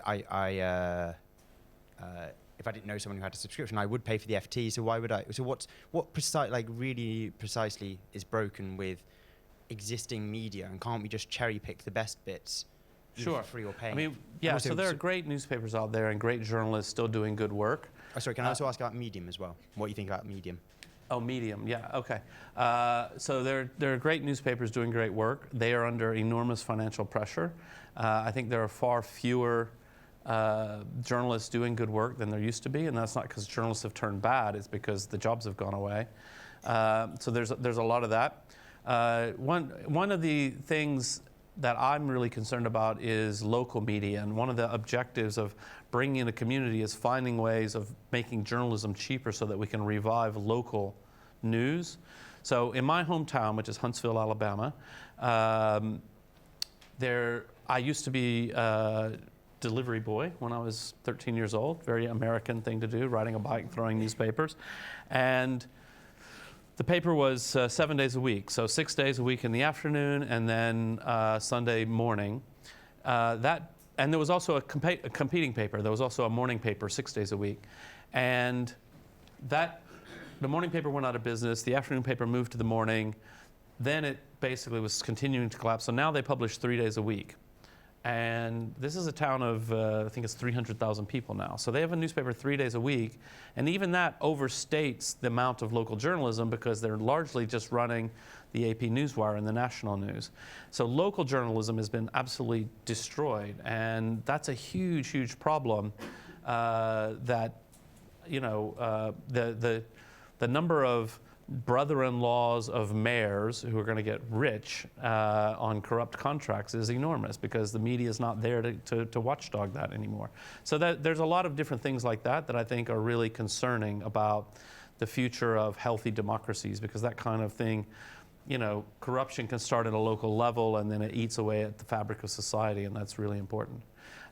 if I didn't know someone who had a subscription, I would pay for the FT. So why would I? So what really precisely is broken with existing media, and can't we just cherry pick the best bits? Sure. For free or paying. I mean, yeah. So there are great newspapers out there and great journalists still doing good work. Oh, sorry. Can I also ask about Medium as well? What you think about Medium? Oh, Medium. Yeah. Okay. So there are great newspapers doing great work. They are under enormous financial pressure. I think there are far fewer journalists doing good work than there used to be, and that's not because journalists have turned bad. It's because the jobs have gone away. So there's a lot of that. One of the things that I'm really concerned about is local media, and one of the objectives of bringing in a community is finding ways of making journalism cheaper so that we can revive local news. So in my hometown, which is Huntsville, Alabama, I used to be a delivery boy when I was 13 years old. Very American thing to do, riding a bike, throwing newspapers. And the paper was 7 days a week, so 6 days a week in the afternoon, and then Sunday morning. And there was also a competing paper. There was also a morning paper 6 days a week. And the morning paper went out of business. The afternoon paper moved to the morning. Then it basically was continuing to collapse. So now they publish 3 days a week. And this is a town of, I think it's 300,000 people now. So they have a newspaper 3 days a week. And even that overstates the amount of local journalism because they're largely just running the AP Newswire and the national news. So local journalism has been absolutely destroyed. And that's a huge, huge problem that, you know, the number of brother-in-laws of mayors who are going to get rich on corrupt contracts is enormous because the media is not there to watchdog that anymore. So there's a lot of different things like that that I think are really concerning about the future of healthy democracies, because that kind of thing, you know, corruption can start at a local level and then it eats away at the fabric of society, and that's really important.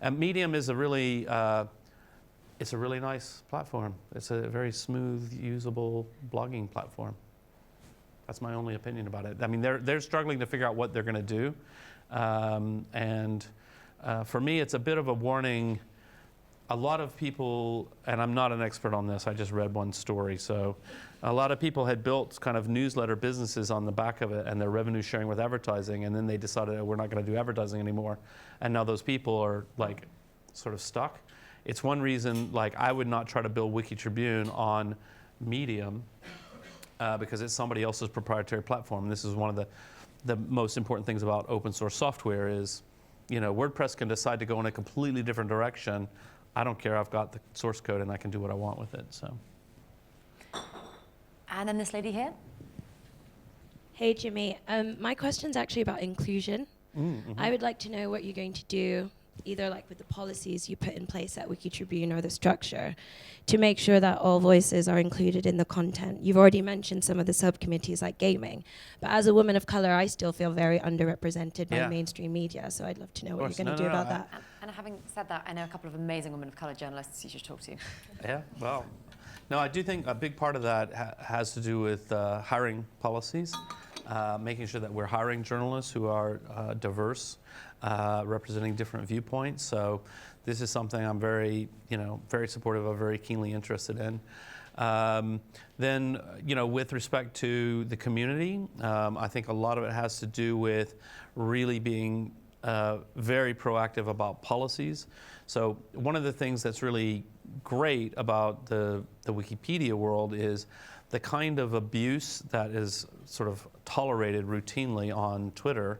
And Medium is a really it's a really nice platform. It's a very smooth, usable blogging platform. That's my only opinion about it. I mean, they're struggling to figure out what they're going to do. For me, it's a bit of a warning. A lot of people, and I'm not an expert on this, I just read one story. So a lot of people had built kind of newsletter businesses on the back of it, and their revenue sharing with advertising, and then they decided, oh, we're not going to do advertising anymore. And now those people are like sort of stuck. It's one reason, like, I would not try to build Wiki Tribune on Medium because it's somebody else's proprietary platform. This is one of the most important things about open source software is, you know, WordPress can decide to go in a completely different direction. I don't care. I've got the source code and I can do what I want with it. So. And then this lady here. Hey, Jimmy. My question's actually about inclusion. Mm-hmm. I would like to know what you're going to do, either like with the policies you put in place at Wiki Tribune or the structure, to make sure that all voices are included in the content. You've already mentioned some of the subcommittees like gaming, but as a woman of color, I still feel very underrepresented by mainstream media, so I'd love to know what you're going to do about that. And having said that, I know a couple of amazing women of color journalists you should talk to. Yeah, well, no, I do think a big part of that has to do with hiring policies, making sure that we're hiring journalists who are diverse, representing different viewpoints. So this is something I'm very supportive of, very keenly interested in. Then, with respect to the community, I think a lot of it has to do with really being very proactive about policies. So one of the things that's really great about the Wikipedia world is the kind of abuse that is sort of tolerated routinely on Twitter.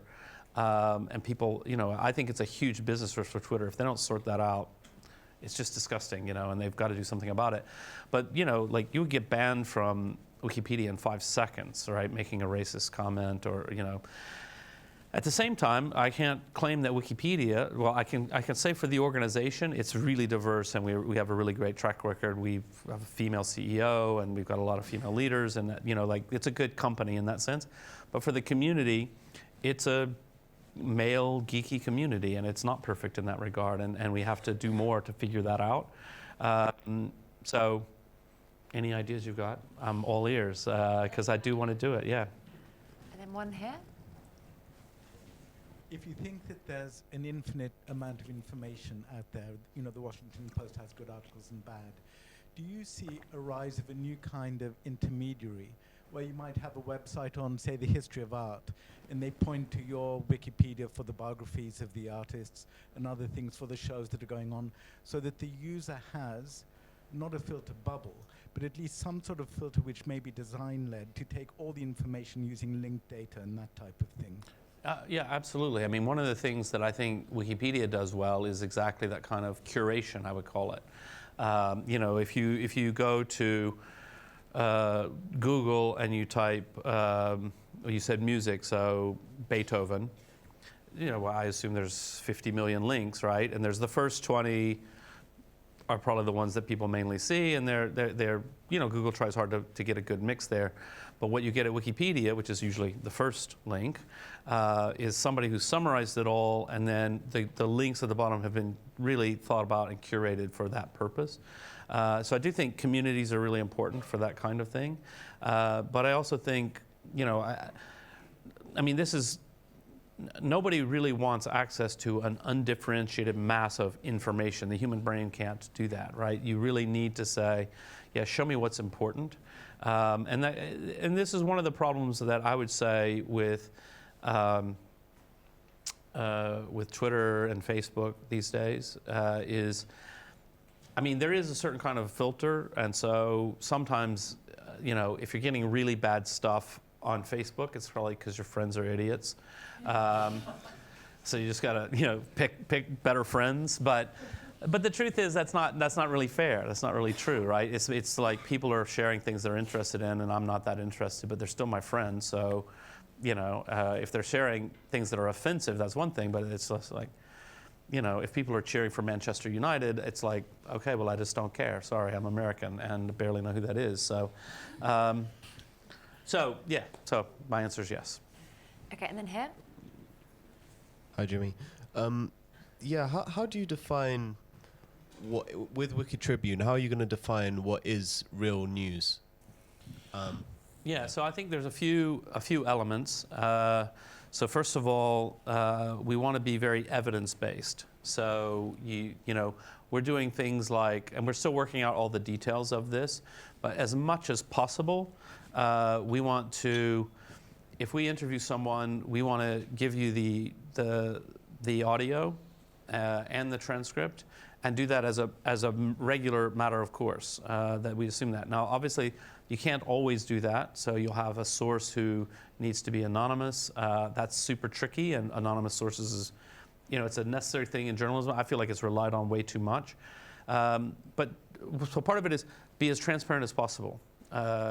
And people, I think it's a huge business risk for Twitter. If they don't sort that out, it's just disgusting, and they've got to do something about it. But, like you would get banned from Wikipedia in 5 seconds, right? Making a racist comment or, At the same time, I can't claim that Wikipedia, well, I can say for the organization, it's really diverse and we have a really great track record. We have a female CEO and we've got a lot of female leaders and, it's a good company in that sense. But for the community, it's a male geeky community and it's not perfect in that regard and we have to do more to figure that out. So any ideas you've got? I'm all ears because I do want to do it, yeah. And then one here. If you think that there's an infinite amount of information out there, the Washington Post has good articles and bad, do you see a rise of a new kind of intermediary where you might have a website on, say, the history of art, and they point to your Wikipedia for the biographies of the artists and other things for the shows that are going on, so that the user has not a filter bubble, but at least some sort of filter which may be design-led to take all the information using linked data and that type of thing? Yeah, absolutely. I mean, one of the things that I think Wikipedia does well is exactly that kind of curation, I would call it. If you go to Google and you type, you said music, so Beethoven, I assume there's 50 million links, right? And there's the first 20 are probably the ones that people mainly see, and they're Google tries hard to get a good mix there. But what you get at Wikipedia, which is usually the first link, is somebody who summarized it all, and then the links at the bottom have been really thought about and curated for that purpose. So I do think communities are really important for that kind of thing. But I also think, nobody really wants access to an undifferentiated mass of information. The human brain can't do that, right? You really need to say, yeah, show me what's important. And this is one of the problems that I would say with Twitter and Facebook these days is, there is a certain kind of filter, and so sometimes, if you're getting really bad stuff on Facebook, it's probably because your friends are idiots. So you just gotta, pick better friends. But the truth is that's not really fair. That's not really true, right? It's like people are sharing things they're interested in, and I'm not that interested, but they're still my friends. So, if they're sharing things that are offensive, that's one thing. But it's just like, if people are cheering for Manchester United, it's like, okay, well, I just don't care. Sorry, I'm American and barely know who that is. So, So my answer is yes. Okay, and then here. Hi, Jimmy. How do you define with Wiki Tribune? How are you going to define what is real news? So I think there's a few elements. So first of all, we want to be very evidence-based. So we're doing things like, and we're still working out all the details of this, but as much as possible, we want to, if we interview someone, we want to give you the audio and the transcript, and do that as a regular matter of course, that we assume that. Now, obviously, you can't always do that, so you'll have a source who needs to be anonymous. That's super tricky, and anonymous sources is, it's a necessary thing in journalism. I feel like it's relied on way too much. So part of it is be as transparent as possible.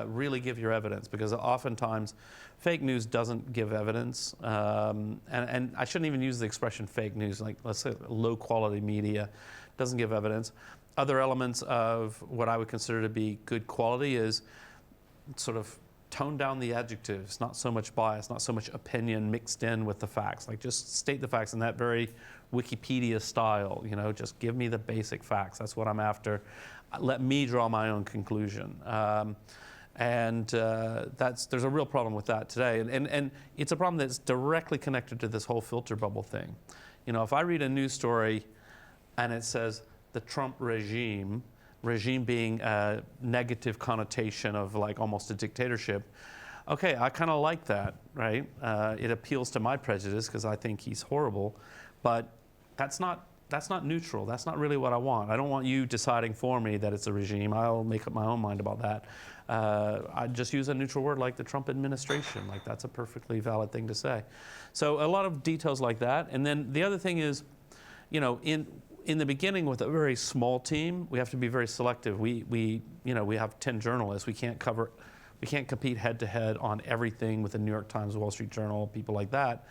Really give your evidence, because oftentimes fake news doesn't give evidence. And I shouldn't even use the expression fake news, like let's say low quality media doesn't give evidence. Other elements of what I would consider to be good quality is sort of tone down the adjectives, not so much bias, not so much opinion mixed in with the facts. Like just state the facts in that very Wikipedia style, just give me the basic facts. That's what I'm after. Let me draw my own conclusion. There's a real problem with that today. And it's a problem that's directly connected to this whole filter bubble thing. If I read a news story and it says the Trump regime, regime being a negative connotation of like almost a dictatorship. Okay, I kind of like that, right? It appeals to my prejudice because I think he's horrible, but that's not neutral. That's not really what I want. I don't want you deciding for me that it's a regime. I'll make up my own mind about that. I just use a neutral word like the Trump administration. Like that's a perfectly valid thing to say. So a lot of details like that. And then the other thing is, you know, in the beginning with a very small team, we have to be very selective. We have 10 journalists. We can't compete head to head on everything with the New York Times, Wall Street Journal, people like that.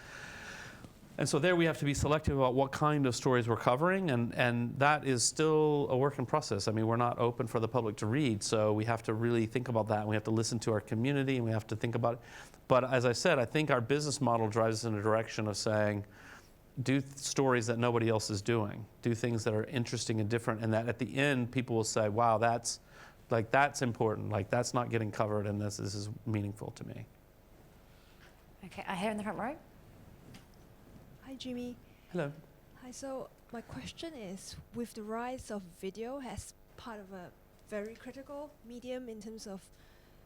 And so there we have to be selective about what kind of stories we're covering, and that is still a work in process. I mean, we're not open for the public to read, so we have to really think about that. We have to listen to our community, and we have to think about it. But as I said, I think our business model drives us in a direction of saying, do stories that nobody else is doing. Do things that are interesting and different, and that at the end, people will say, wow, that's important. Like, that's not getting covered, and this is meaningful to me. Okay, I hear in the front row. Hi, Jimmy. Hello. Hi, so my question is, with the rise of video as part of a very critical medium in terms of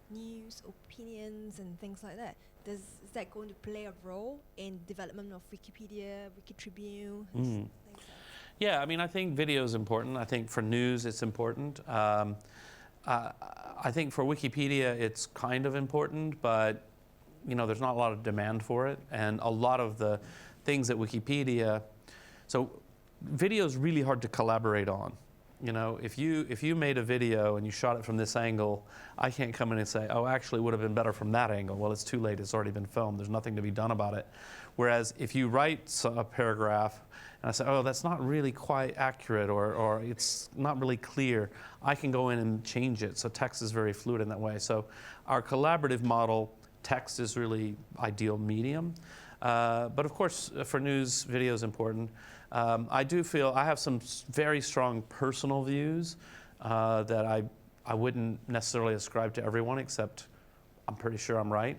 news, opinions, and things like that, is that going to play a role in development of Wikipedia, Wiki Tribune, things like that? Yeah, I mean, I think video is important. I think for news, it's important. I think for Wikipedia, it's kind of important, but you know, there's not a lot of demand for it, and a lot of the things at Wikipedia. So video is really hard to collaborate on. You know, if you made a video and you shot it from this angle, I can't come in and say, oh, actually it would have been better from that angle. Well, it's too late, it's already been filmed, there's nothing to be done about it. Whereas if you write a paragraph and I say, oh, that's not really quite accurate, or it's not really clear, I can go in and change it. So text is very fluid in that way. So our collaborative model, text is really ideal medium. But of course, for news, video is important. I do feel I have some very strong personal views that I wouldn't necessarily ascribe to everyone, except I'm pretty sure I'm right.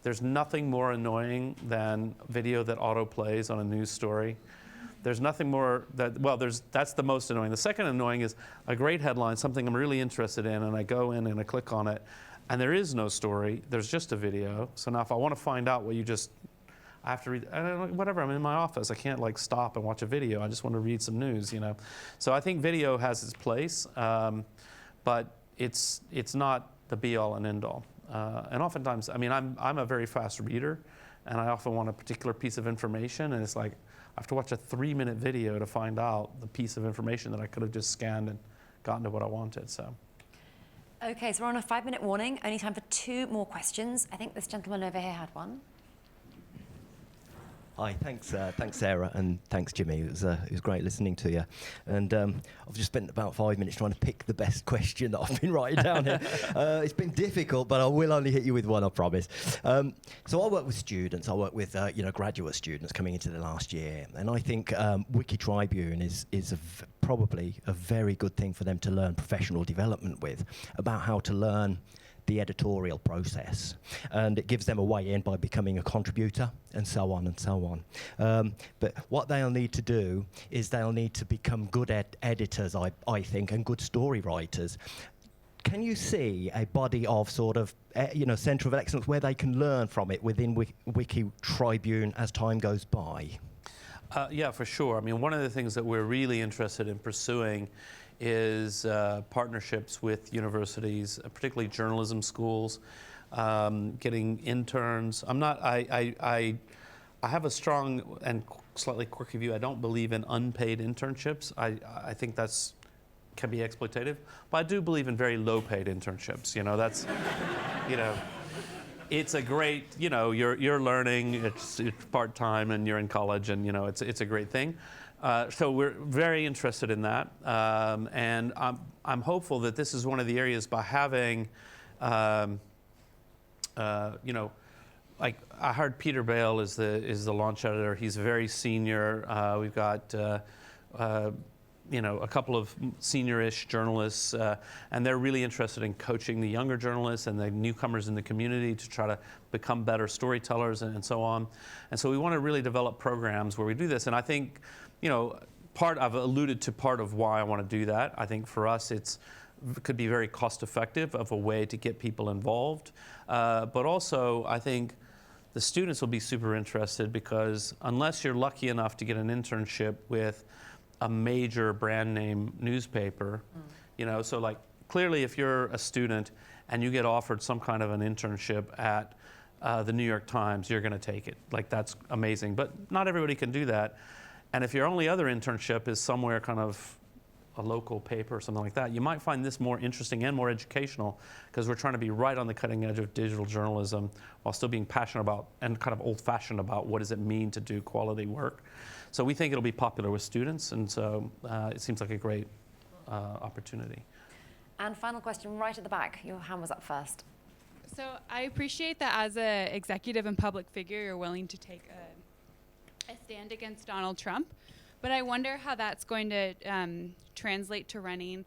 There's nothing more annoying than video that auto-plays on a news story. There's nothing more that's the most annoying. The second annoying is a great headline, something I'm really interested in, and I go in and I click on it, and there is no story, there's just a video. So now if I want to find out what I have to read, whatever, I'm in my office. I can't like stop and watch a video. I just want to read some news, you know. So I think video has its place, but it's not the be all and end all. And oftentimes, I mean, I'm a very fast reader, and I often want a particular piece of information, and it's like, I have to watch a 3-minute video to find out the piece of information that I could have just scanned and gotten to what I wanted, so. Okay, so we're on a 5-minute warning. Only time for 2 more questions. I think this gentleman over here had one. Hi, thanks Sarah, and thanks Jimmy. It was great listening to you. And I've just spent about 5 minutes trying to pick the best question that I've been writing down here. It's been difficult, but I will only hit you with one, I promise. So I work with students. I work with graduate students coming into the last year, and I think Wiki Tribune is probably a very good thing for them to learn professional development with, about how to learn the editorial process, and it gives them a way in by becoming a contributor, and so on and so on. But what they'll need to do is they'll need to become good editors, I think, and good story writers. Can you see a body of sort of centre of excellence where they can learn from it within Wiki Tribune as time goes by? Yeah, for sure. I mean, one of the things that we're really interested in pursuing is partnerships with universities, particularly journalism schools, getting interns. I have a strong and slightly quirky view. I don't believe in unpaid internships. I think that's can be exploitative, but I do believe in very low-paid internships. You know, that's, you know, it's a great, you know, you're learning. It's part-time, and you're in college, and you know, it's a great thing. So we're very interested in that, and I'm hopeful that this is one of the areas by having, you know, like I heard Peter Bale is the launch editor. He's very senior. We've got you know, a couple of senior-ish journalists, and they're really interested in coaching the younger journalists and the newcomers in the community to try to become better storytellers and so on. And so we want to really develop programs where we do this. And I think, you know, I've alluded to part of why I want to do that. I think for us could be very cost effective of a way to get people involved. But also I think the students will be super interested because unless you're lucky enough to get an internship with a major brand name newspaper, you know, so like clearly if you're a student and you get offered some kind of an internship at the New York Times, you're going to take it. Like that's amazing, but not everybody can do that. And if your only other internship is somewhere kind of a local paper or something like that, you might find this more interesting and more educational because we're trying to be right on the cutting edge of digital journalism while still being passionate about and kind of old-fashioned about what does it mean to do quality work. So we think it'll be popular with students, and so it seems like a great opportunity. And final question, right at the back. Your hand was up first. So I appreciate that as an executive and public figure, you're willing to take a stand against Donald Trump. But I wonder how that's going to translate to running,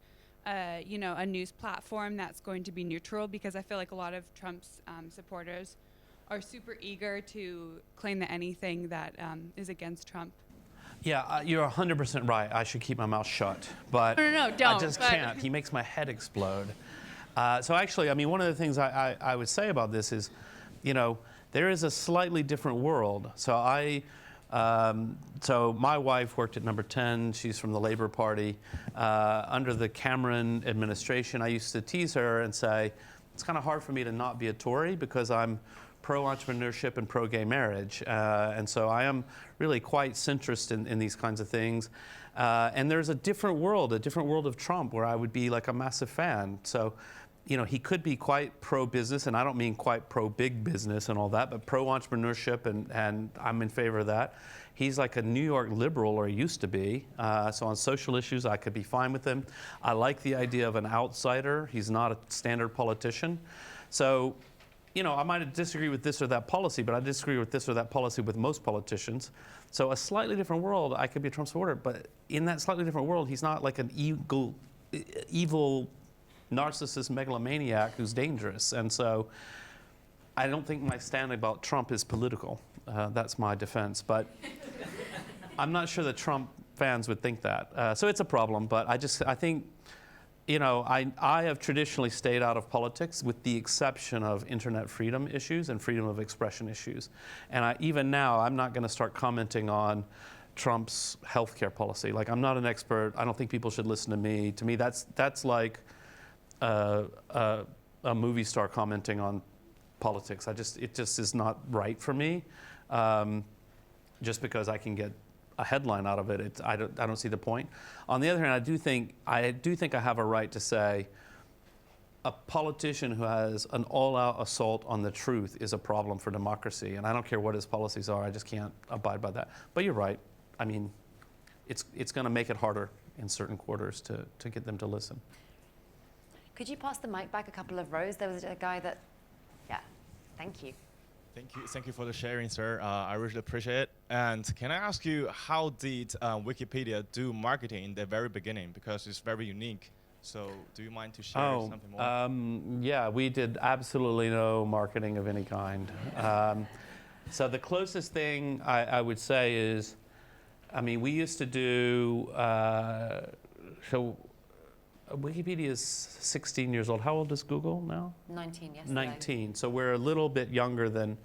you know, a news platform that's going to be neutral, because I feel like a lot of Trump's supporters are super eager to claim that anything that is against Trump. Yeah, you're 100% right. I should keep my mouth shut, but No, don't. I just can't. He makes my head explode. So actually, I mean, one of the things I would say about this is, you know, there is a slightly different world. So so my wife worked at Number 10. She's from the Labor Party. Under the Cameron administration, I used to tease her and say, it's kind of hard for me to not be a Tory because I'm pro-entrepreneurship and pro-gay marriage. And so I am really quite centrist in these kinds of things. And there's a different world of Trump where I would be like a massive fan. So, you know, he could be quite pro-business, and I don't mean quite pro-big business and all that, but pro-entrepreneurship, and I'm in favor of that. He's like a New York liberal, or he used to be. So on social issues, I could be fine with him. I like the idea of an outsider. He's not a standard politician. So, you know, I might disagree with this or that policy, but I disagree with this or that policy with most politicians. So a slightly different world, I could be a Trump supporter, but in that slightly different world, he's not like an evil narcissist megalomaniac who's dangerous. And so I don't think my stand about Trump is political. That's my defense. But I'm not sure that Trump fans would think that. So it's a problem, but I think, you know, I have traditionally stayed out of politics with the exception of internet freedom issues and freedom of expression issues. And even now, I'm not going to start commenting on Trump's healthcare policy. Like, I'm not an expert. I don't think people should listen to me. To me, that's like a movie star commenting on politics. It just is not right for me. Just because I can get a headline out of it, I don't see the point. On the other hand, I do think I have a right to say a politician who has an all-out assault on the truth is a problem for democracy, and I don't care what his policies are. I just can't abide by that. But you're right. I mean, it's going to make it harder in certain quarters to get them to listen. Could you pass the mic back a couple of rows? There was a guy that, yeah, thank you. Thank you for the sharing, sir. I really appreciate it. And can I ask you, how did Wikipedia do marketing in the very beginning? Because it's very unique. So do you mind to share something more? Yeah, we did absolutely no marketing of any kind. So the closest thing I would say is, I mean, we used to do, so Wikipedia is 16 years old. How old is Google now? 19, yes. 19. So we're a little bit younger than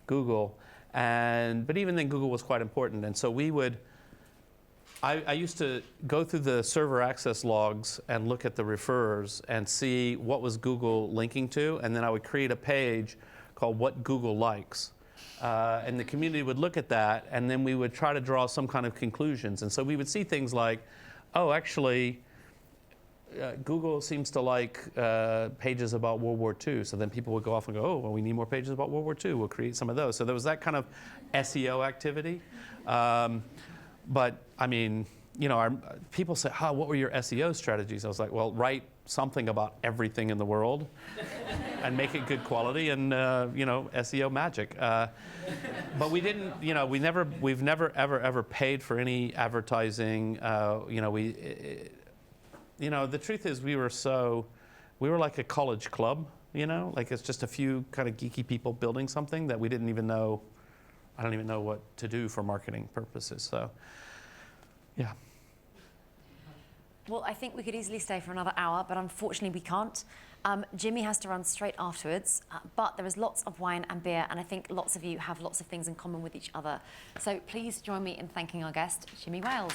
Google. But even then, Google was quite important. And so I used to go through the server access logs and look at the referrers and see what was Google linking to. And then I would create a page called What Google Likes. And the community would look at that, and then we would try to draw some kind of conclusions. And so we would see things like, oh, actually, Google seems to like pages about World War II. So then people would go off and go, oh, well, we need more pages about World War II. We'll create some of those. So there was that kind of SEO activity. But I mean, you know, people say, what were your SEO strategies? I was like, well, write something about everything in the world and make it good quality, and you know, SEO magic. But we didn't, you know, we've never ever paid for any advertising. You know, you know, the truth is we were like a college club, you know, like it's just a few kind of geeky people building something that we didn't even know. I don't even know what to do for marketing purposes. So, yeah. Well, I think we could easily stay for another hour, but unfortunately we can't. Jimmy has to run straight afterwards, but there is lots of wine and beer, and I think lots of you have lots of things in common with each other. So please join me in thanking our guest, Jimmy Wales.